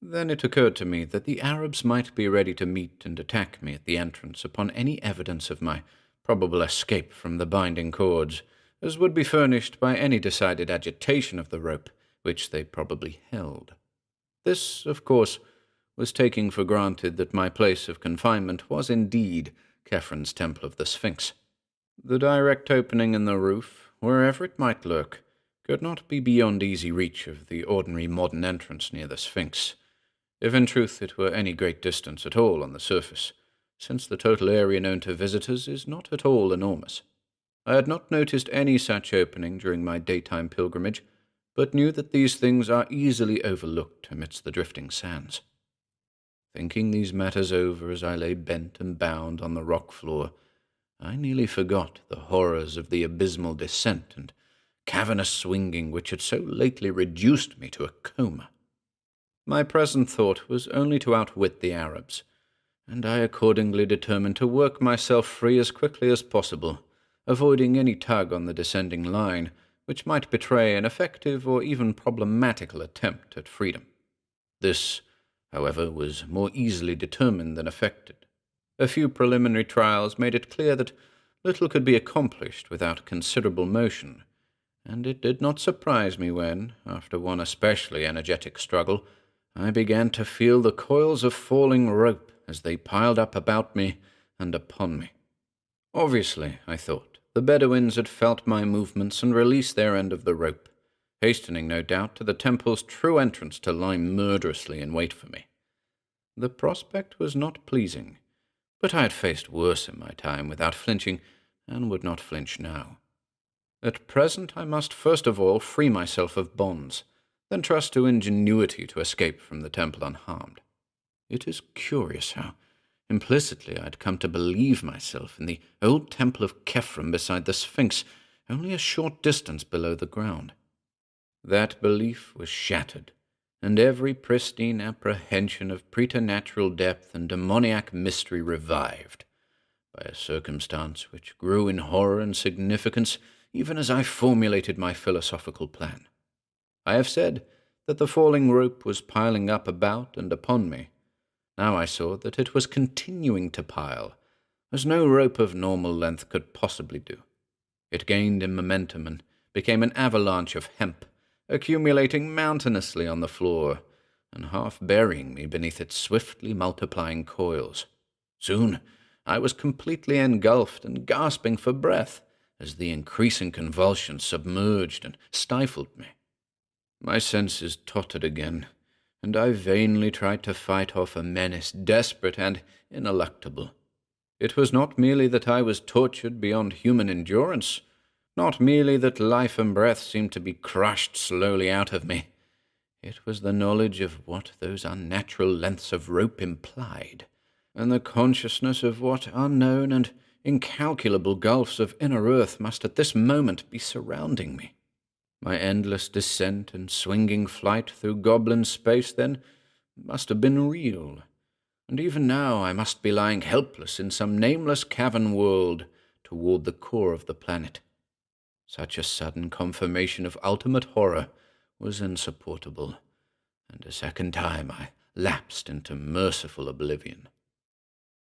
Then it occurred to me that the Arabs might be ready to meet and attack me at the entrance upon any evidence of my probable escape from the binding cords, as would be furnished by any decided agitation of the rope which they probably held. This, of course, was taking for granted that my place of confinement was indeed Kefren's Temple of the Sphinx. The direct opening in the roof, wherever it might lurk, could not be beyond easy reach of the ordinary modern entrance near the Sphinx, if in truth it were any great distance at all on the surface, since the total area known to visitors is not at all enormous. I had not noticed any such opening during my daytime pilgrimage, but knew that these things are easily overlooked amidst the drifting sands. Thinking these matters over as I lay bent and bound on the rock floor, I nearly forgot the horrors of the abysmal descent and cavernous swinging which had so lately reduced me to a coma. My present thought was only to outwit the Arabs, and I accordingly determined to work myself free as quickly as possible, avoiding any tug on the descending line which might betray an effective or even problematical attempt at freedom. This, however, was more easily determined than effected. A few preliminary trials made it clear that little could be accomplished without considerable motion, and it did not surprise me when, after one especially energetic struggle, I began to feel the coils of falling rope as they piled up about me and upon me. Obviously, I thought, the Bedouins had felt my movements and released their end of the rope, hastening, no doubt, to the temple's true entrance to lie murderously in wait for me. The prospect was not pleasing, but I had faced worse in my time without flinching, and would not flinch now. At present I must first of all free myself of bonds, then trust to ingenuity to escape from the temple unharmed. It is curious how implicitly I had come to believe myself in the old temple of Kefren beside the Sphinx, only a short distance below the ground. That belief was shattered, and every pristine apprehension of preternatural depth and demoniac mystery revived, by a circumstance which grew in horror and significance even as I formulated my philosophical plan. I have said that the falling rope was piling up about and upon me. Now I saw that it was continuing to pile, as no rope of normal length could possibly do. It gained in momentum and became an avalanche of hemp, accumulating mountainously on the floor, and half burying me beneath its swiftly multiplying coils. Soon I was completely engulfed and gasping for breath as the increasing convulsions submerged and stifled me. My senses tottered again, and I vainly tried to fight off a menace desperate and ineluctable. It was not merely that I was tortured beyond human endurance, not merely that life and breath seemed to be crushed slowly out of me. It was the knowledge of what those unnatural lengths of rope implied, and the consciousness of what unknown and incalculable gulfs of inner earth must at this moment be surrounding me. My endless descent and swinging flight through goblin space, then, must have been real, and even now I must be lying helpless in some nameless cavern world toward the core of the planet. Such a sudden confirmation of ultimate horror was insupportable, and a second time I lapsed into merciful oblivion.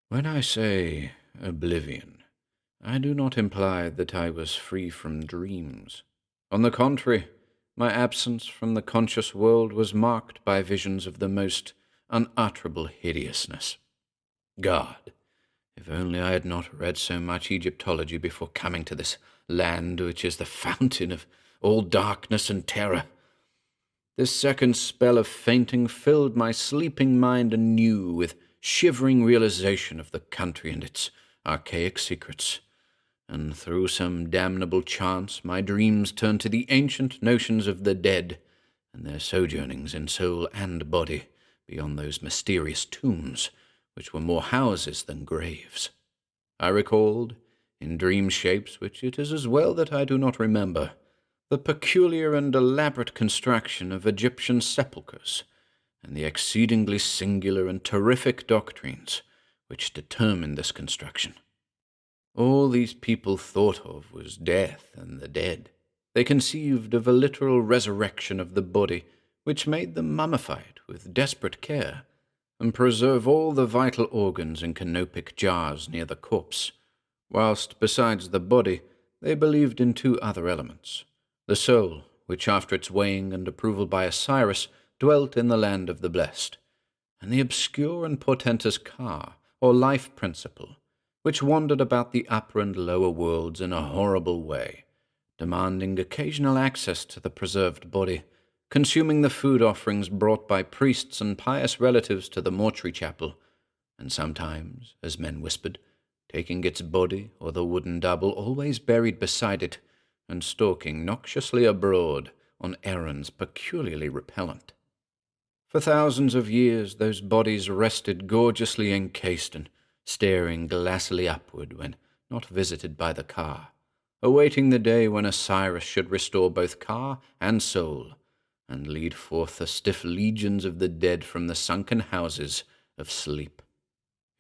When I say oblivion, I do not imply that I was free from dreams. On the contrary, my absence from the conscious world was marked by visions of the most unutterable hideousness. God, if only I had not read so much Egyptology before coming to this land which is the fountain of all darkness and terror. This second spell of fainting filled my sleeping mind anew with shivering realization of the country and its archaic secrets, and through some damnable chance my dreams turned to the ancient notions of the dead and their sojournings in soul and body beyond those mysterious tombs which were more houses than graves. I recalled, in dream shapes which it is as well that I do not remember, the peculiar and elaborate construction of Egyptian sepulchres, and the exceedingly singular and terrific doctrines which determined this construction. All these people thought of was death and the dead. They conceived of a literal resurrection of the body, which made them mummified with desperate care, and preserve all the vital organs in canopic jars near the corpse, whilst, besides the body, they believed in two other elements: the soul, which after its weighing and approval by Osiris dwelt in the land of the blessed, and the obscure and portentous Ka, or life principle, which wandered about the upper and lower worlds in a horrible way, demanding occasional access to the preserved body, consuming the food offerings brought by priests and pious relatives to the mortuary chapel, and sometimes, as men whispered, taking its body or the wooden double always buried beside it, and stalking noxiously abroad on errands peculiarly repellent. For thousands of years those bodies rested gorgeously encased and staring glassily upward when not visited by the Ka, awaiting the day when Osiris should restore both Ka and soul, and lead forth the stiff legions of the dead from the sunken houses of sleep.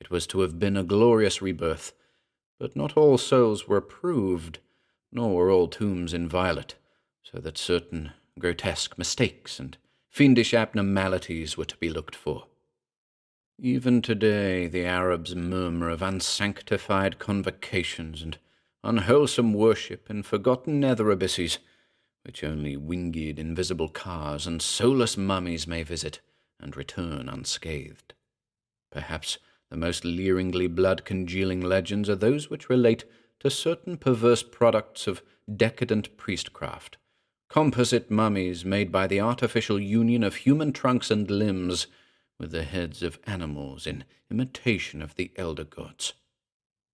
It was to have been a glorious rebirth, but not all souls were approved, nor were all tombs inviolate, so that certain grotesque mistakes and fiendish abnormalities were to be looked for. Even today the Arabs murmur of unsanctified convocations and unwholesome worship in forgotten nether abysses, which only winged invisible cars and soulless mummies may visit and return unscathed. Perhaps the most leeringly blood-congealing legends are those which relate to certain perverse products of decadent priestcraft, composite mummies made by the artificial union of human trunks and limbs with the heads of animals in imitation of the elder gods.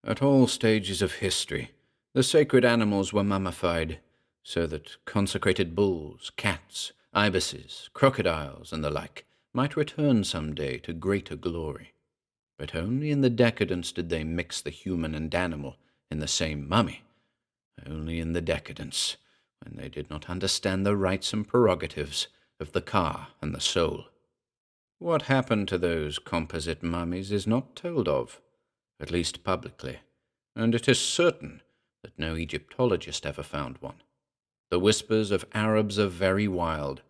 At all stages of history, the sacred animals were mummified, so that consecrated bulls, cats, ibises, crocodiles, and the like might return some day to greater glory. But only in the decadence did they mix the human and animal in the same mummy, only in the decadence, when they did not understand the rights and prerogatives of the Ka and the soul. What happened to those composite mummies is not told of, at least publicly, and it is certain that no Egyptologist ever found one. The whispers of Arabs are very wild,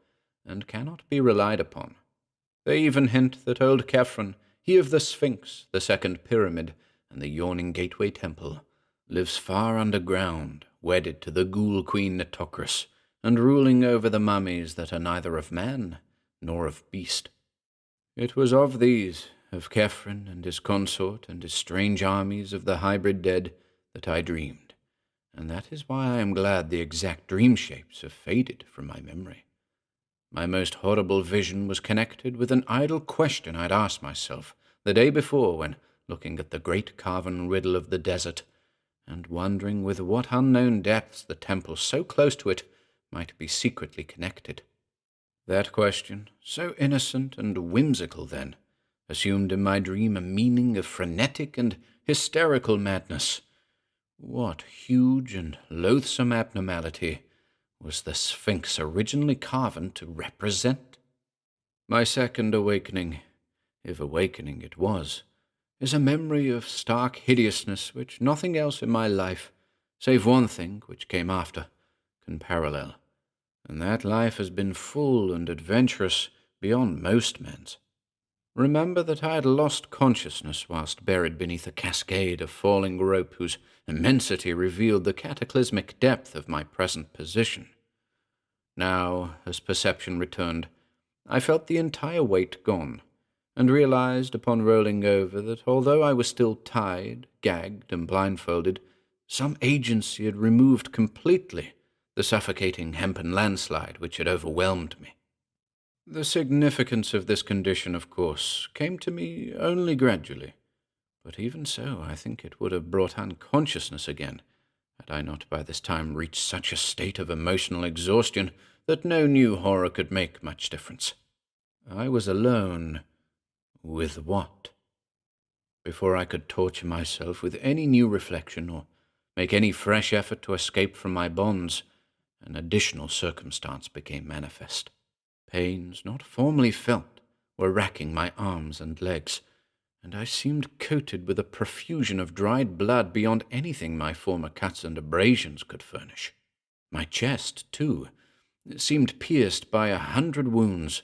and cannot be relied upon. They even hint that old Khephren, he of the Sphinx, the second pyramid, and the yawning gateway temple, lives far underground, wedded to the ghoul queen Nitocris, and ruling over the mummies that are neither of man nor of beast. It was of these, of Khephren and his consort and his strange armies of the hybrid dead, that I dreamed, and that is why I am glad the exact dream shapes have faded from my memory. My most horrible vision was connected with an idle question I'd asked myself the day before when looking at the great carven riddle of the desert, and wondering with what unknown depths the temple so close to it might be secretly connected. That question, so innocent and whimsical then, assumed in my dream a meaning of frenetic and hysterical madness. What huge and loathsome abnormality was the Sphinx originally carven to represent? My second awakening, if awakening it was, is a memory of stark hideousness which nothing else in my life, save one thing which came after, can parallel, and that life has been full and adventurous beyond most men's. Remember that I had lost consciousness whilst buried beneath a cascade of falling rope whose immensity revealed the cataclysmic depth of my present position. Now, as perception returned, I felt the entire weight gone, and realized upon rolling over that although I was still tied, gagged, and blindfolded, some agency had removed completely the suffocating hempen landslide which had overwhelmed me. The significance of this condition, of course, came to me only gradually, but even so I think it would have brought unconsciousness again, had I not by this time reached such a state of emotional exhaustion that no new horror could make much difference. I was alone. With what? Before I could torture myself with any new reflection or make any fresh effort to escape from my bonds, an additional circumstance became manifest. Pains not formerly felt were racking my arms and legs, and I seemed coated with a profusion of dried blood beyond anything my former cuts and abrasions could furnish. My chest, too, seemed pierced by 100 wounds,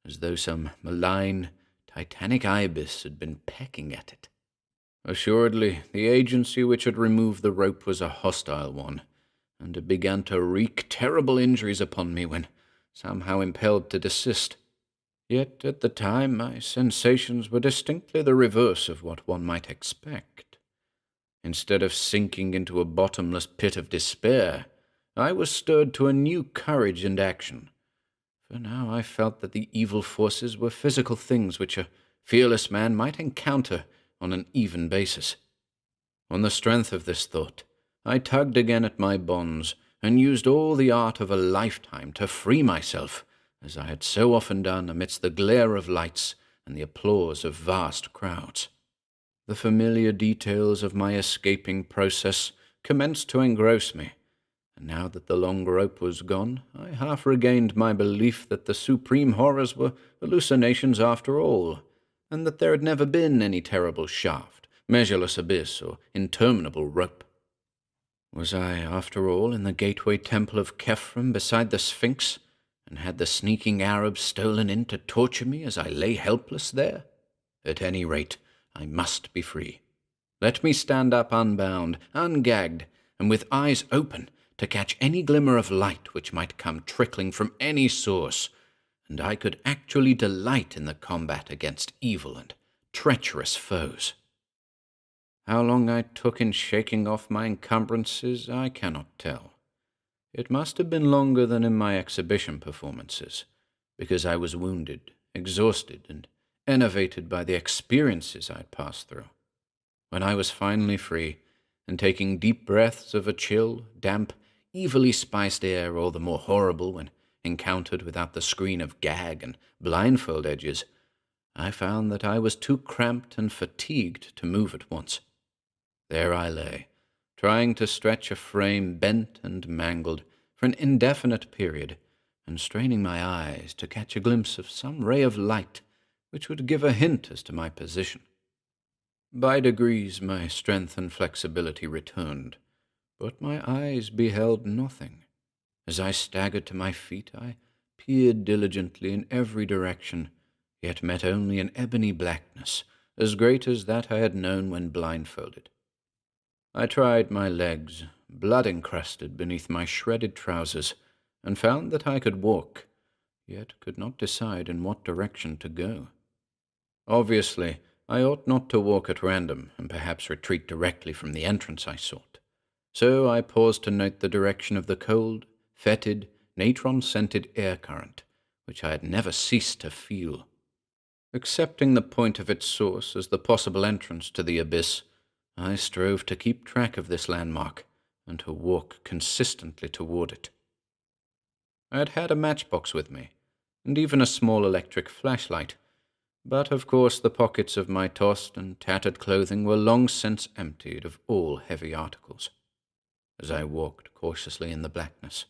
as though some malign, titanic ibis had been pecking at it. Assuredly, the agency which had removed the rope was a hostile one, and it began to wreak terrible injuries upon me when somehow impelled to desist. Yet at the time my sensations were distinctly the reverse of what one might expect. Instead of sinking into a bottomless pit of despair, I was stirred to a new courage and action. For now I felt that the evil forces were physical things which a fearless man might encounter on an even basis. On the strength of this thought, I tugged again at my bonds, and used all the art of a lifetime to free myself, as I had so often done amidst the glare of lights and the applause of vast crowds. The familiar details of my escaping process commenced to engross me, and now that the long rope was gone, I half regained my belief that the supreme horrors were hallucinations after all, and that there had never been any terrible shaft, measureless abyss, or interminable rope. Was I, after all, in the gateway temple of Khephren beside the Sphinx, and had the sneaking Arab stolen in to torture me as I lay helpless there? At any rate, I must be free. Let me stand up unbound, ungagged, and with eyes open to catch any glimmer of light which might come trickling from any source, and I could actually delight in the combat against evil and treacherous foes. How long I took in shaking off my encumbrances, I cannot tell. It must have been longer than in my exhibition performances, because I was wounded, exhausted, and enervated by the experiences I had passed through. When I was finally free, and taking deep breaths of a chill, damp, evilly spiced air all the more horrible when encountered without the screen of gag and blindfold edges, I found that I was too cramped and fatigued to move at once. There I lay, trying to stretch a frame bent and mangled for an indefinite period, and straining my eyes to catch a glimpse of some ray of light which would give a hint as to my position. By degrees my strength and flexibility returned, but my eyes beheld nothing. As I staggered to my feet, I peered diligently in every direction, yet met only an ebony blackness, as great as that I had known when blindfolded. I tried my legs, blood-encrusted beneath my shredded trousers, and found that I could walk, yet could not decide in what direction to go. Obviously, I ought not to walk at random, and perhaps retreat directly from the entrance I sought. So I paused to note the direction of the cold, fetid, natron-scented air current, which I had never ceased to feel. Accepting the point of its source as the possible entrance to the abyss, I strove to keep track of this landmark, and to walk consistently toward it. I had had a matchbox with me, and even a small electric flashlight, but of course the pockets of my tossed and tattered clothing were long since emptied of all heavy articles. As I walked cautiously in the blackness,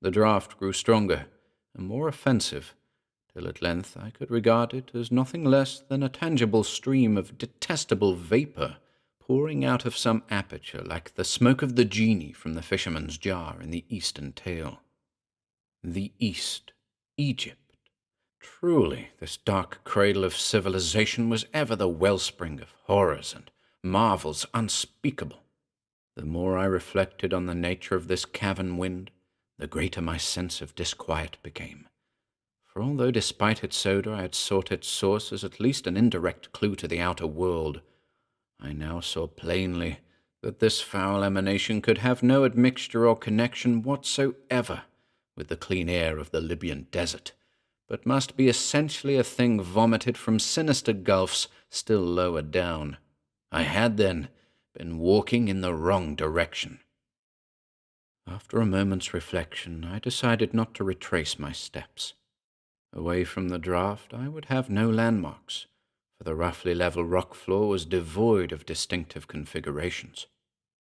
the draught grew stronger and more offensive, till at length I could regard it as nothing less than a tangible stream of detestable vapor pouring out of some aperture like the smoke of the genie from the fisherman's jar in the Eastern tale. The East, Egypt. Truly, this dark cradle of civilization was ever the wellspring of horrors and marvels unspeakable. The more I reflected on the nature of this cavern wind, the greater my sense of disquiet became. For although despite its odor I had sought its source as at least an indirect clue to the outer world, I now saw plainly that this foul emanation could have no admixture or connection whatsoever with the clean air of the Libyan desert, but must be essentially a thing vomited from sinister gulfs still lower down. I had, then, been walking in the wrong direction. After a moment's reflection, I decided not to retrace my steps. Away from the draught, I would have no landmarks, for the roughly level rock floor was devoid of distinctive configurations.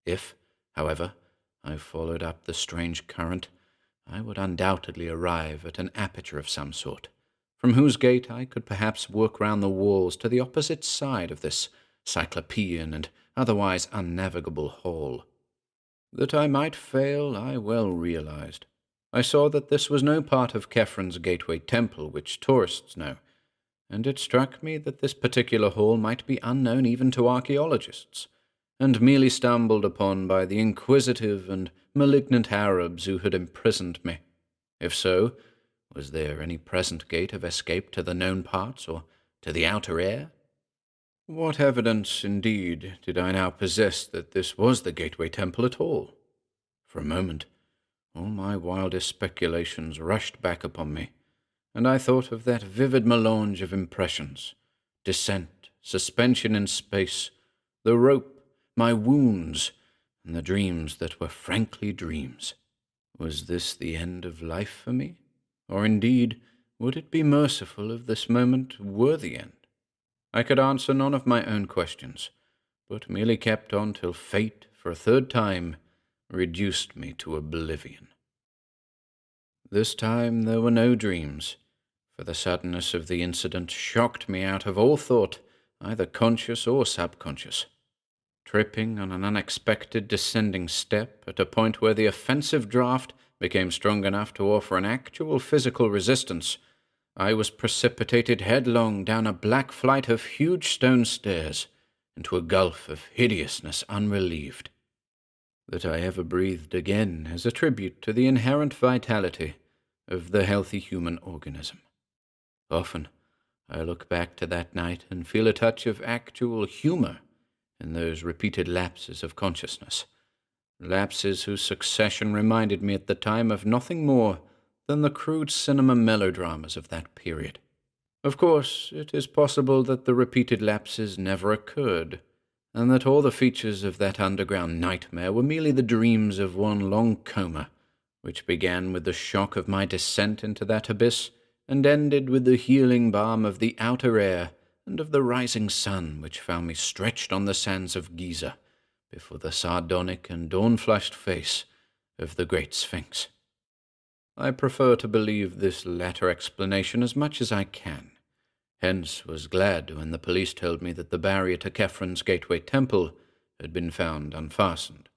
If, however, I followed up the strange current, I would undoubtedly arrive at an aperture of some sort, from whose gate I could perhaps work round the walls to the opposite side of this cyclopean and otherwise unnavigable hall. That I might fail, I well realized. I saw that this was no part of Khephren gateway temple which tourists know, and it struck me that this particular hall might be unknown even to archaeologists, and merely stumbled upon by the inquisitive and malignant Arabs who had imprisoned me. If so, was there any present gate of escape to the known parts, or to the outer air? What evidence, indeed, did I now possess that this was the gateway temple at all? For a moment, all my wildest speculations rushed back upon me, and I thought of that vivid melange of impressions, descent, suspension in space, the rope, my wounds, and the dreams that were frankly dreams. Was this the end of life for me? Or indeed, would it be merciful if this moment were the end? I could answer none of my own questions, but merely kept on till fate, for a third time, reduced me to oblivion. This time there were no dreams, for the suddenness of the incident shocked me out of all thought, either conscious or subconscious. Tripping on an unexpected descending step at a point where the offensive draught became strong enough to offer an actual physical resistance, I was precipitated headlong down a black flight of huge stone stairs into a gulf of hideousness unrelieved. That I ever breathed again is a tribute to the inherent vitality of the healthy human organism. Often I look back to that night and feel a touch of actual humor in those repeated lapses of consciousness, lapses whose succession reminded me at the time of nothing more than the crude cinema melodramas of that period. Of course, it is possible that the repeated lapses never occurred, and that all the features of that underground nightmare were merely the dreams of one long coma, which began with the shock of my descent into that abyss, and ended with the healing balm of the outer air and of the rising sun which found me stretched on the sands of Giza before the sardonic and dawn-flushed face of the Great Sphinx. I prefer to believe this latter explanation as much as I can. Hence was glad when the police told me that the barrier to Khephren gateway temple had been found unfastened,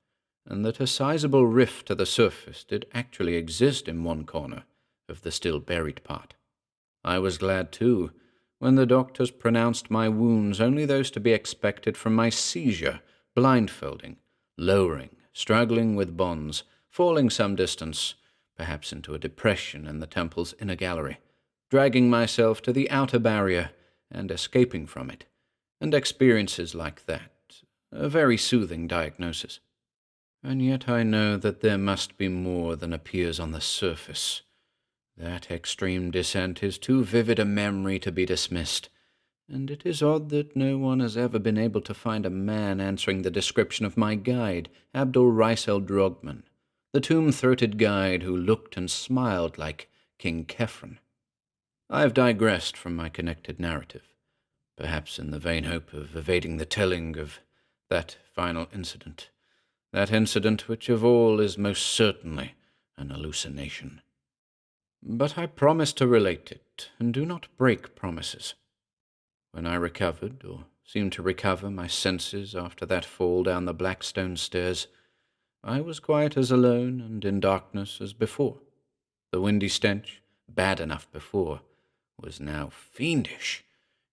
and that a sizable rift to the surface did actually exist in one corner, of the still buried part. I was glad, too, when the doctors pronounced my wounds only those to be expected from my seizure, blindfolding, lowering, struggling with bonds, falling some distance, perhaps into a depression in the temple's inner gallery, dragging myself to the outer barrier and escaping from it, and experiences like that, a very soothing diagnosis. And yet I know that there must be more than appears on the surface. That extreme descent is too vivid a memory to be dismissed, and it is odd that no one has ever been able to find a man answering the description of my guide, Abdul Raisel Drogman, the tomb-throated guide who looked and smiled like King Khephren. I have digressed from my connected narrative, perhaps in the vain hope of evading the telling of that final incident, that incident which of all is most certainly an hallucination. But I promise to relate it, and do not break promises. When I recovered, or seemed to recover, my senses after that fall down the black stone stairs, I was quite as alone and in darkness as before. The windy stench, bad enough before, was now fiendish,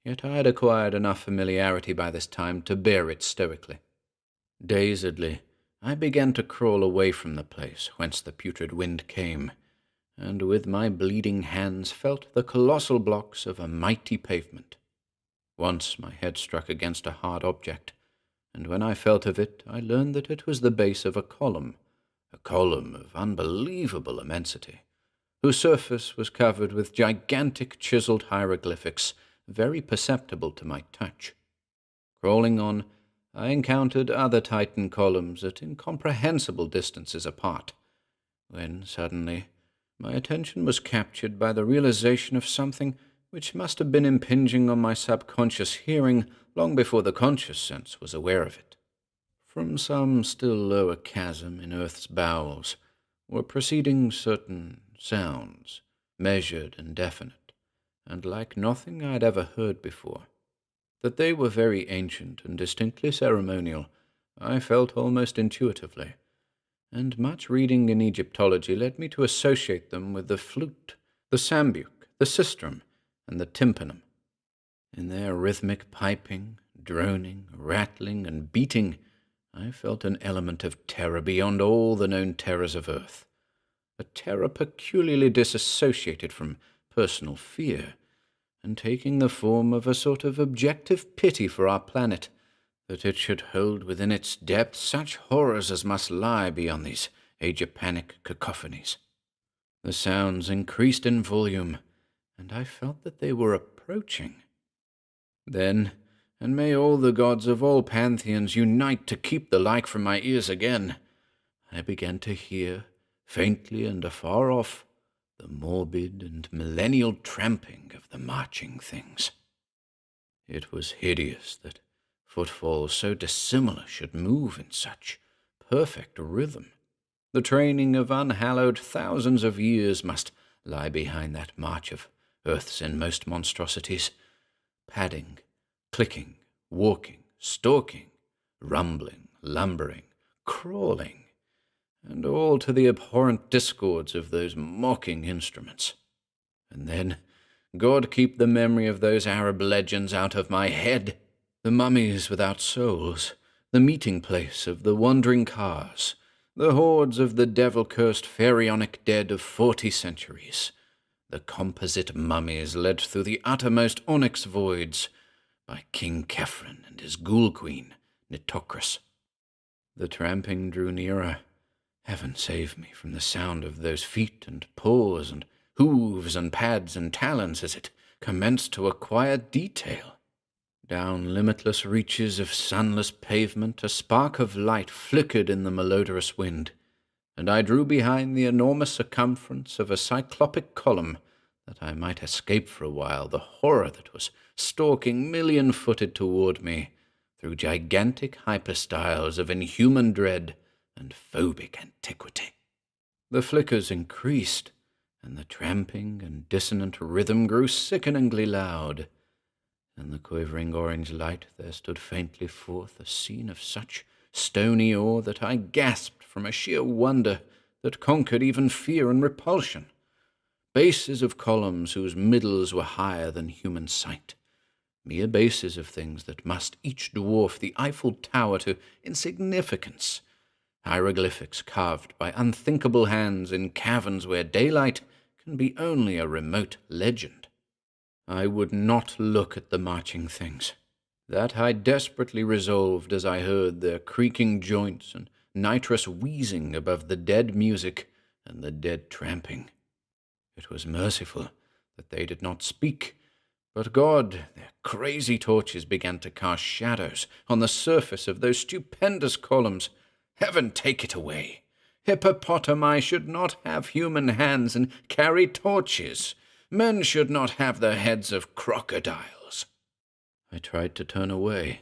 yet I had acquired enough familiarity by this time to bear it stoically. Dazedly, I began to crawl away from the place whence the putrid wind came, and with my bleeding hands felt the colossal blocks of a mighty pavement. Once my head struck against a hard object, and when I felt of it, I learned that it was the base of a column of unbelievable immensity, whose surface was covered with gigantic chiseled hieroglyphics, very perceptible to my touch. Crawling on, I encountered other Titan columns at incomprehensible distances apart, when suddenly my attention was captured by the realization of something which must have been impinging on my subconscious hearing long before the conscious sense was aware of it. From some still lower chasm in earth's bowels were proceeding certain sounds, measured and definite, and like nothing I had ever heard before. That they were very ancient and distinctly ceremonial, I felt almost intuitively, and much reading in Egyptology led me to associate them with the flute, the sambuc, the sistrum, and the tympanum. In their rhythmic piping, droning, rattling, and beating, I felt an element of terror beyond all the known terrors of earth, a terror peculiarly disassociated from personal fear, and taking the form of a sort of objective pity for our planet, that it should hold within its depths such horrors as must lie beyond these age-panic cacophonies. The sounds increased in volume, and I felt that they were approaching. Then, and may all the gods of all pantheons unite to keep the like from my ears again, I began to hear, faintly and afar off, the morbid and millennial tramping of the marching things. It was hideous that footfalls so dissimilar should move in such perfect rhythm. The training of unhallowed thousands of years must lie behind that march of earth's inmost monstrosities, padding, clicking, walking, stalking, rumbling, lumbering, crawling, and all to the abhorrent discords of those mocking instruments. And then, God keep the memory of those Arab legends out of my head, the mummies without souls, the meeting place of the wandering cars, the hordes of the devil-cursed pharaonic dead of 40 centuries, the composite mummies led through the uttermost onyx voids by King Khephren and his ghoul queen, Nitocris. The tramping drew nearer. Heaven save me from the sound of those feet and paws and hooves and pads and talons as it commenced to acquire detail. Down limitless reaches of sunless pavement a spark of light flickered in the malodorous wind, and I drew behind the enormous circumference of a cyclopic column that I might escape for a while the horror that was stalking million-footed toward me through gigantic hyperstyles of inhuman dread and phobic antiquity. The flickers increased, and the tramping and dissonant rhythm grew sickeningly loud. In the quivering orange light there stood faintly forth a scene of such stony awe that I gasped from a sheer wonder that conquered even fear and repulsion. bases of columns whose middles were higher than human sight, mere bases of things that must each dwarf the Eiffel Tower to insignificance, hieroglyphics carved by unthinkable hands in caverns where daylight can be only a remote legend. I would not look at the marching things. That I desperately resolved as I heard their creaking joints and nitrous wheezing above the dead music and the dead tramping. It was merciful that they did not speak, but God, their crazy torches began to cast shadows on the surface of those stupendous columns. Heaven take it away! Hippopotami should not have human hands and carry torches. Men should not have the heads of crocodiles. I tried to turn away,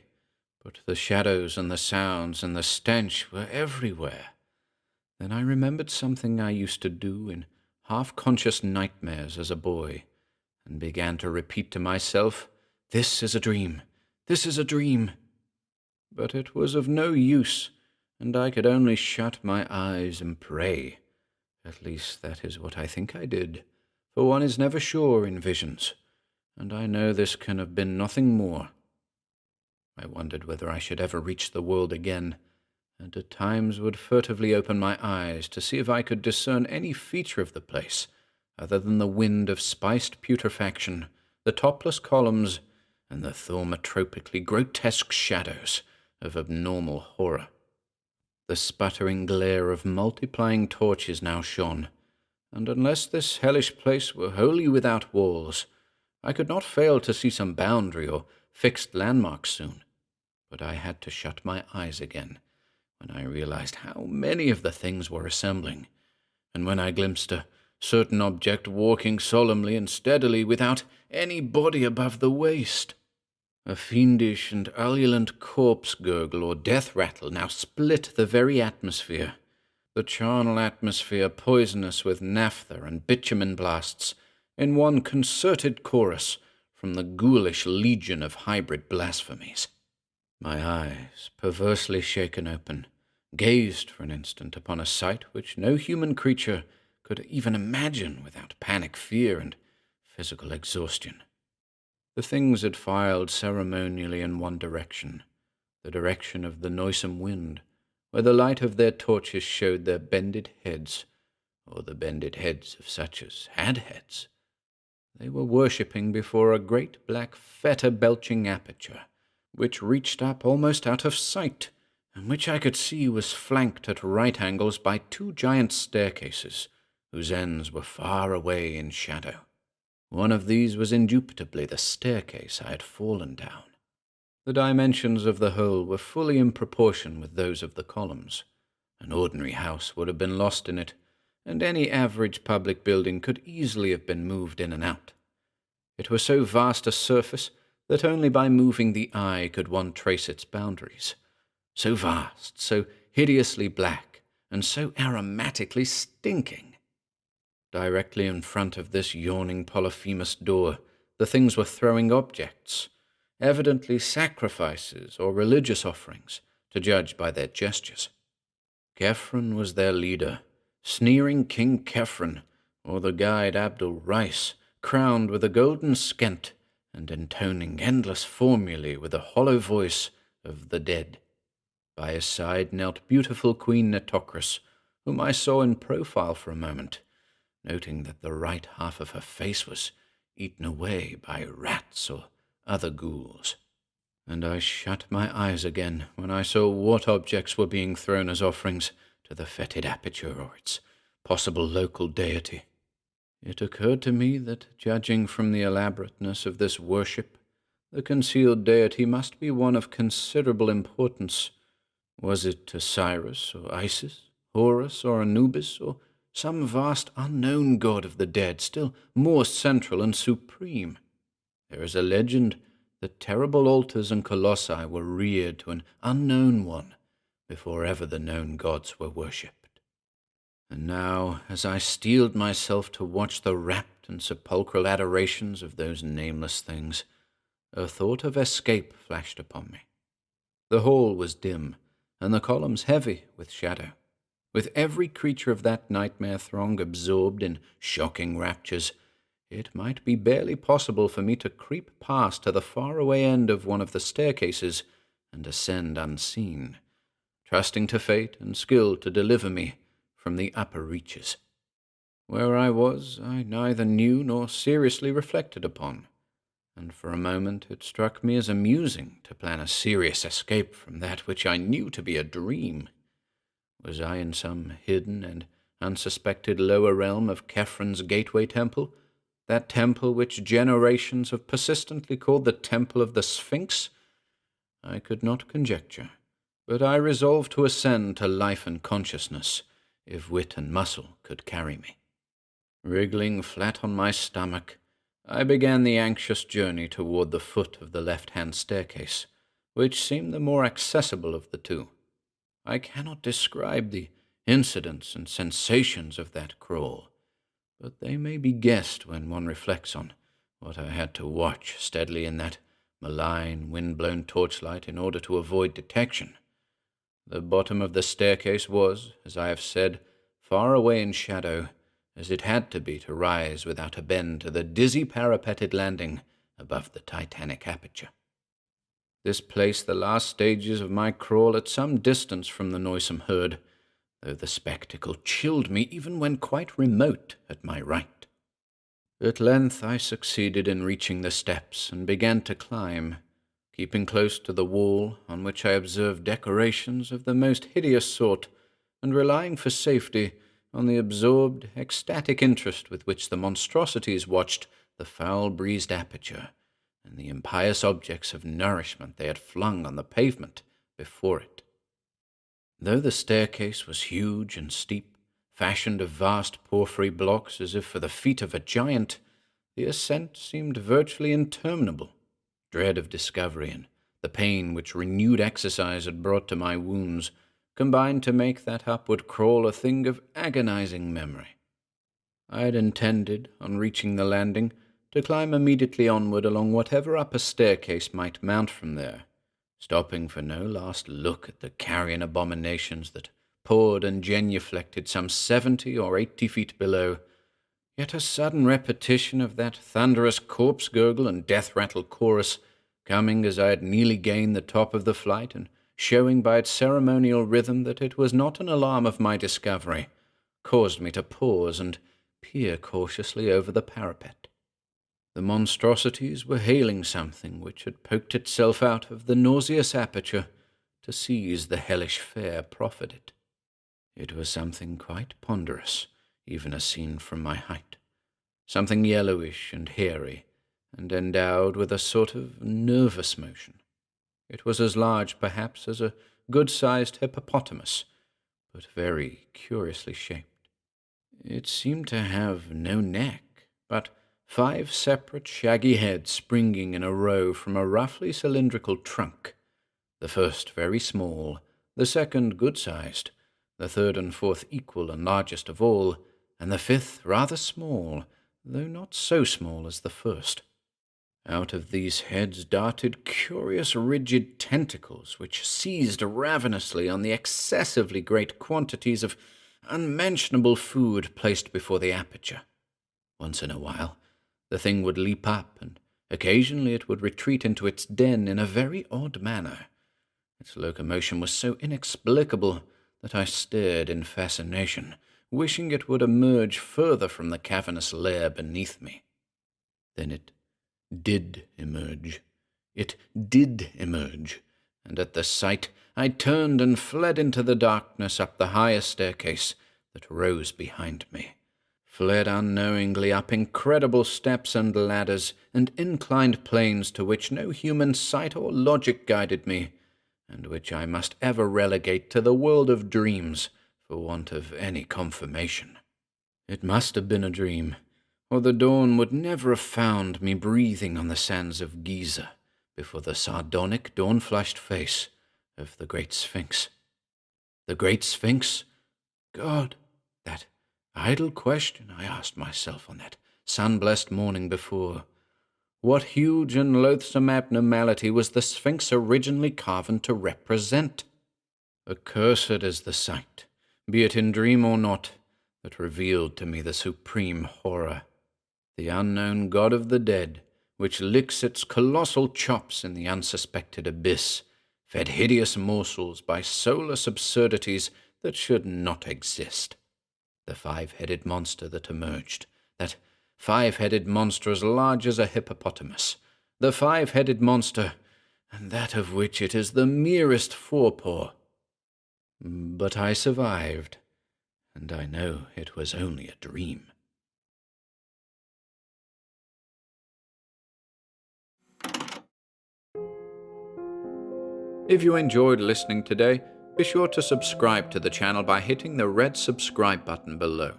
but the shadows and the sounds and the stench were everywhere. Then I remembered something I used to do in half-conscious nightmares as a boy, and began to repeat to myself, "This is a dream, this is a dream." But it was of no use, and I could only shut my eyes and pray. At least that is what I think I did, for one is never sure in visions, and I know this can have been nothing more. I wondered whether I should ever reach the world again, and at times would furtively open my eyes to see if I could discern any feature of the place, other than the wind of spiced putrefaction, the topless columns, and the thaumatropically grotesque shadows of abnormal horror. The sputtering glare of multiplying torches now shone, and unless this hellish place were wholly without walls, I could not fail to see some boundary or fixed landmark soon. But I had to shut my eyes again when I realized how many of the things were assembling, and when I glimpsed a certain object walking solemnly and steadily without any body above the waist. A fiendish and ululent corpse gurgle or death rattle now split the very atmosphere, the charnel atmosphere poisonous with naphtha and bitumen blasts, in one concerted chorus from the ghoulish legion of hybrid blasphemies. My eyes, perversely shaken open, gazed for an instant upon a sight which no human creature could even imagine without panic fear and physical exhaustion. The things had filed ceremonially in one direction, the direction of the noisome wind, where the light of their torches showed their bended heads, or the bended heads of such as had heads. They were worshipping before a great black fetor-belching aperture, which reached up almost out of sight, and which I could see was flanked at right angles by two giant staircases, whose ends were far away in shadow. One of these was indubitably the staircase I had fallen down. The dimensions of the whole were fully in proportion with those of the columns. An ordinary house would have been lost in it, and any average public building could easily have been moved in and out. It was so vast a surface that only by moving the eye could one trace its boundaries. So vast, so hideously black, and so aromatically stinking. Directly in front of this yawning Polyphemus door, the things were throwing objects, evidently sacrifices or religious offerings, to judge by their gestures. Khephren was their leader, sneering King Khephren, or the guide Abdul Rice, crowned with a golden skent, and intoning endless formulae with the hollow voice of the dead. By his side knelt beautiful Queen Nitocris, whom I saw in profile for a moment, noting that the right half of her face was eaten away by rats or other ghouls. And I shut my eyes again when I saw what objects were being thrown as offerings to the fetid aperture or its possible local deity. It occurred to me that, judging from the elaborateness of this worship, the concealed deity must be one of considerable importance. Was it Osiris or Isis, Horus or Anubis, or some vast unknown god of the dead, still more central and supreme? There is a legend that terrible altars and colossi were reared to an unknown one before ever the known gods were worshipped. And now, as I steeled myself to watch the rapt and sepulchral adorations of those nameless things, a thought of escape flashed upon me. The hall was dim, and the columns heavy with shadow. With every creature of that nightmare throng absorbed in shocking raptures, it might be barely possible for me to creep past to the faraway end of one of the staircases and ascend unseen, trusting to fate and skill to deliver me from the upper reaches. Where I was, I neither knew nor seriously reflected upon, and for a moment it struck me as amusing to plan a serious escape from that which I knew to be a dream. Was I in some hidden and unsuspected lower realm of Khephren gateway temple, that temple which generations have persistently called the Temple of the Sphinx? I could not conjecture, but I resolved to ascend to life and consciousness, if wit and muscle could carry me. Wriggling flat on my stomach, I began the anxious journey toward the foot of the left-hand staircase, which seemed the more accessible of the two. I cannot describe the incidents and sensations of that crawl, but they may be guessed when one reflects on what I had to watch steadily in that malign, wind-blown torchlight in order to avoid detection. The bottom of the staircase was, as I have said, far away in shadow, as it had to be to rise without a bend to the dizzy parapeted landing above the titanic aperture. This placed the last stages of my crawl at some distance from the noisome herd, though the spectacle chilled me even when quite remote at my right. At length I succeeded in reaching the steps and began to climb, keeping close to the wall on which I observed decorations of the most hideous sort, and relying for safety on the absorbed, ecstatic interest with which the monstrosities watched the foul-breezed aperture and the impious objects of nourishment they had flung on the pavement before it. Though the staircase was huge and steep, fashioned of vast porphyry blocks as if for the feet of a giant, the ascent seemed virtually interminable. Dread of discovery and the pain which renewed exercise had brought to my wounds combined to make that upward crawl a thing of agonizing memory. I had intended, on reaching the landing, to climb immediately onward along whatever upper staircase might mount from there, stopping for no last look at the carrion abominations that poured and genuflected some 70 or 80 feet below. Yet a sudden repetition of that thunderous corpse-gurgle and death-rattle chorus, coming as I had nearly gained the top of the flight and showing by its ceremonial rhythm that it was not an alarm of my discovery, caused me to pause and peer cautiously over the parapet. The monstrosities were hailing something which had poked itself out of the nauseous aperture to seize the hellish fare proffered. It was something quite ponderous, even as seen from my height, something yellowish and hairy, and endowed with a sort of nervous motion. It was as large, perhaps, as a good-sized hippopotamus, but very curiously shaped. It seemed to have no neck, but 5 separate shaggy heads springing in a row from a roughly cylindrical trunk, the first very small, the second good-sized, the third and fourth equal and largest of all, and the fifth rather small, though not so small as the first. Out of these heads darted curious rigid tentacles which seized ravenously on the excessively great quantities of unmentionable food placed before the aperture. Once in a while, the thing would leap up, and occasionally it would retreat into its den in a very odd manner. Its locomotion was so inexplicable that I stared in fascination, wishing it would emerge further from the cavernous lair beneath me. Then it did emerge. It did emerge, and at the sight I turned and fled into the darkness up the higher staircase that rose behind me, fled unknowingly up incredible steps and ladders and inclined planes to which no human sight or logic guided me, and which I must ever relegate to the world of dreams for want of any confirmation. It must have been a dream, or the dawn would never have found me breathing on the sands of Giza before the sardonic, dawn-flushed face of the Great Sphinx. The Great Sphinx? God, that idle question I asked myself on that sun-blessed morning before. What huge and loathsome abnormality was the Sphinx originally carven to represent? Accursed is the sight, be it in dream or not, that revealed to me the supreme horror, the unknown god of the dead, which licks its colossal chops in the unsuspected abyss, fed hideous morsels by soulless absurdities that should not exist. The five-headed monster that emerged, that five-headed monster as large as a hippopotamus, the five-headed monster, and that of which it is the merest forepaw. But I survived, and I know it was only a dream. If you enjoyed listening today, be sure to subscribe to the channel by hitting the red subscribe button below.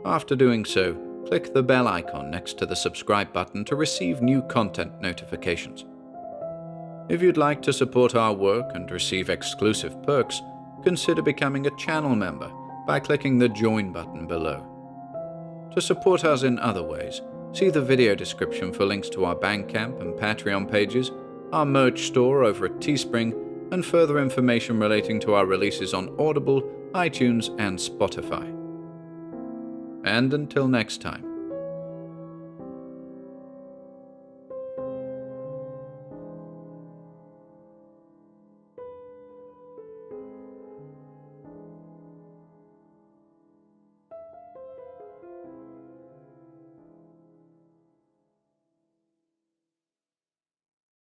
After doing so, click the bell icon next to the subscribe button to receive new content notifications. If you'd like to support our work and receive exclusive perks, consider becoming a channel member by clicking the join button below. To support us in other ways, see the video description for links to our Bandcamp and Patreon pages, our merch store over at Teespring, and further information relating to our releases on Audible, iTunes, and Spotify. And until next time,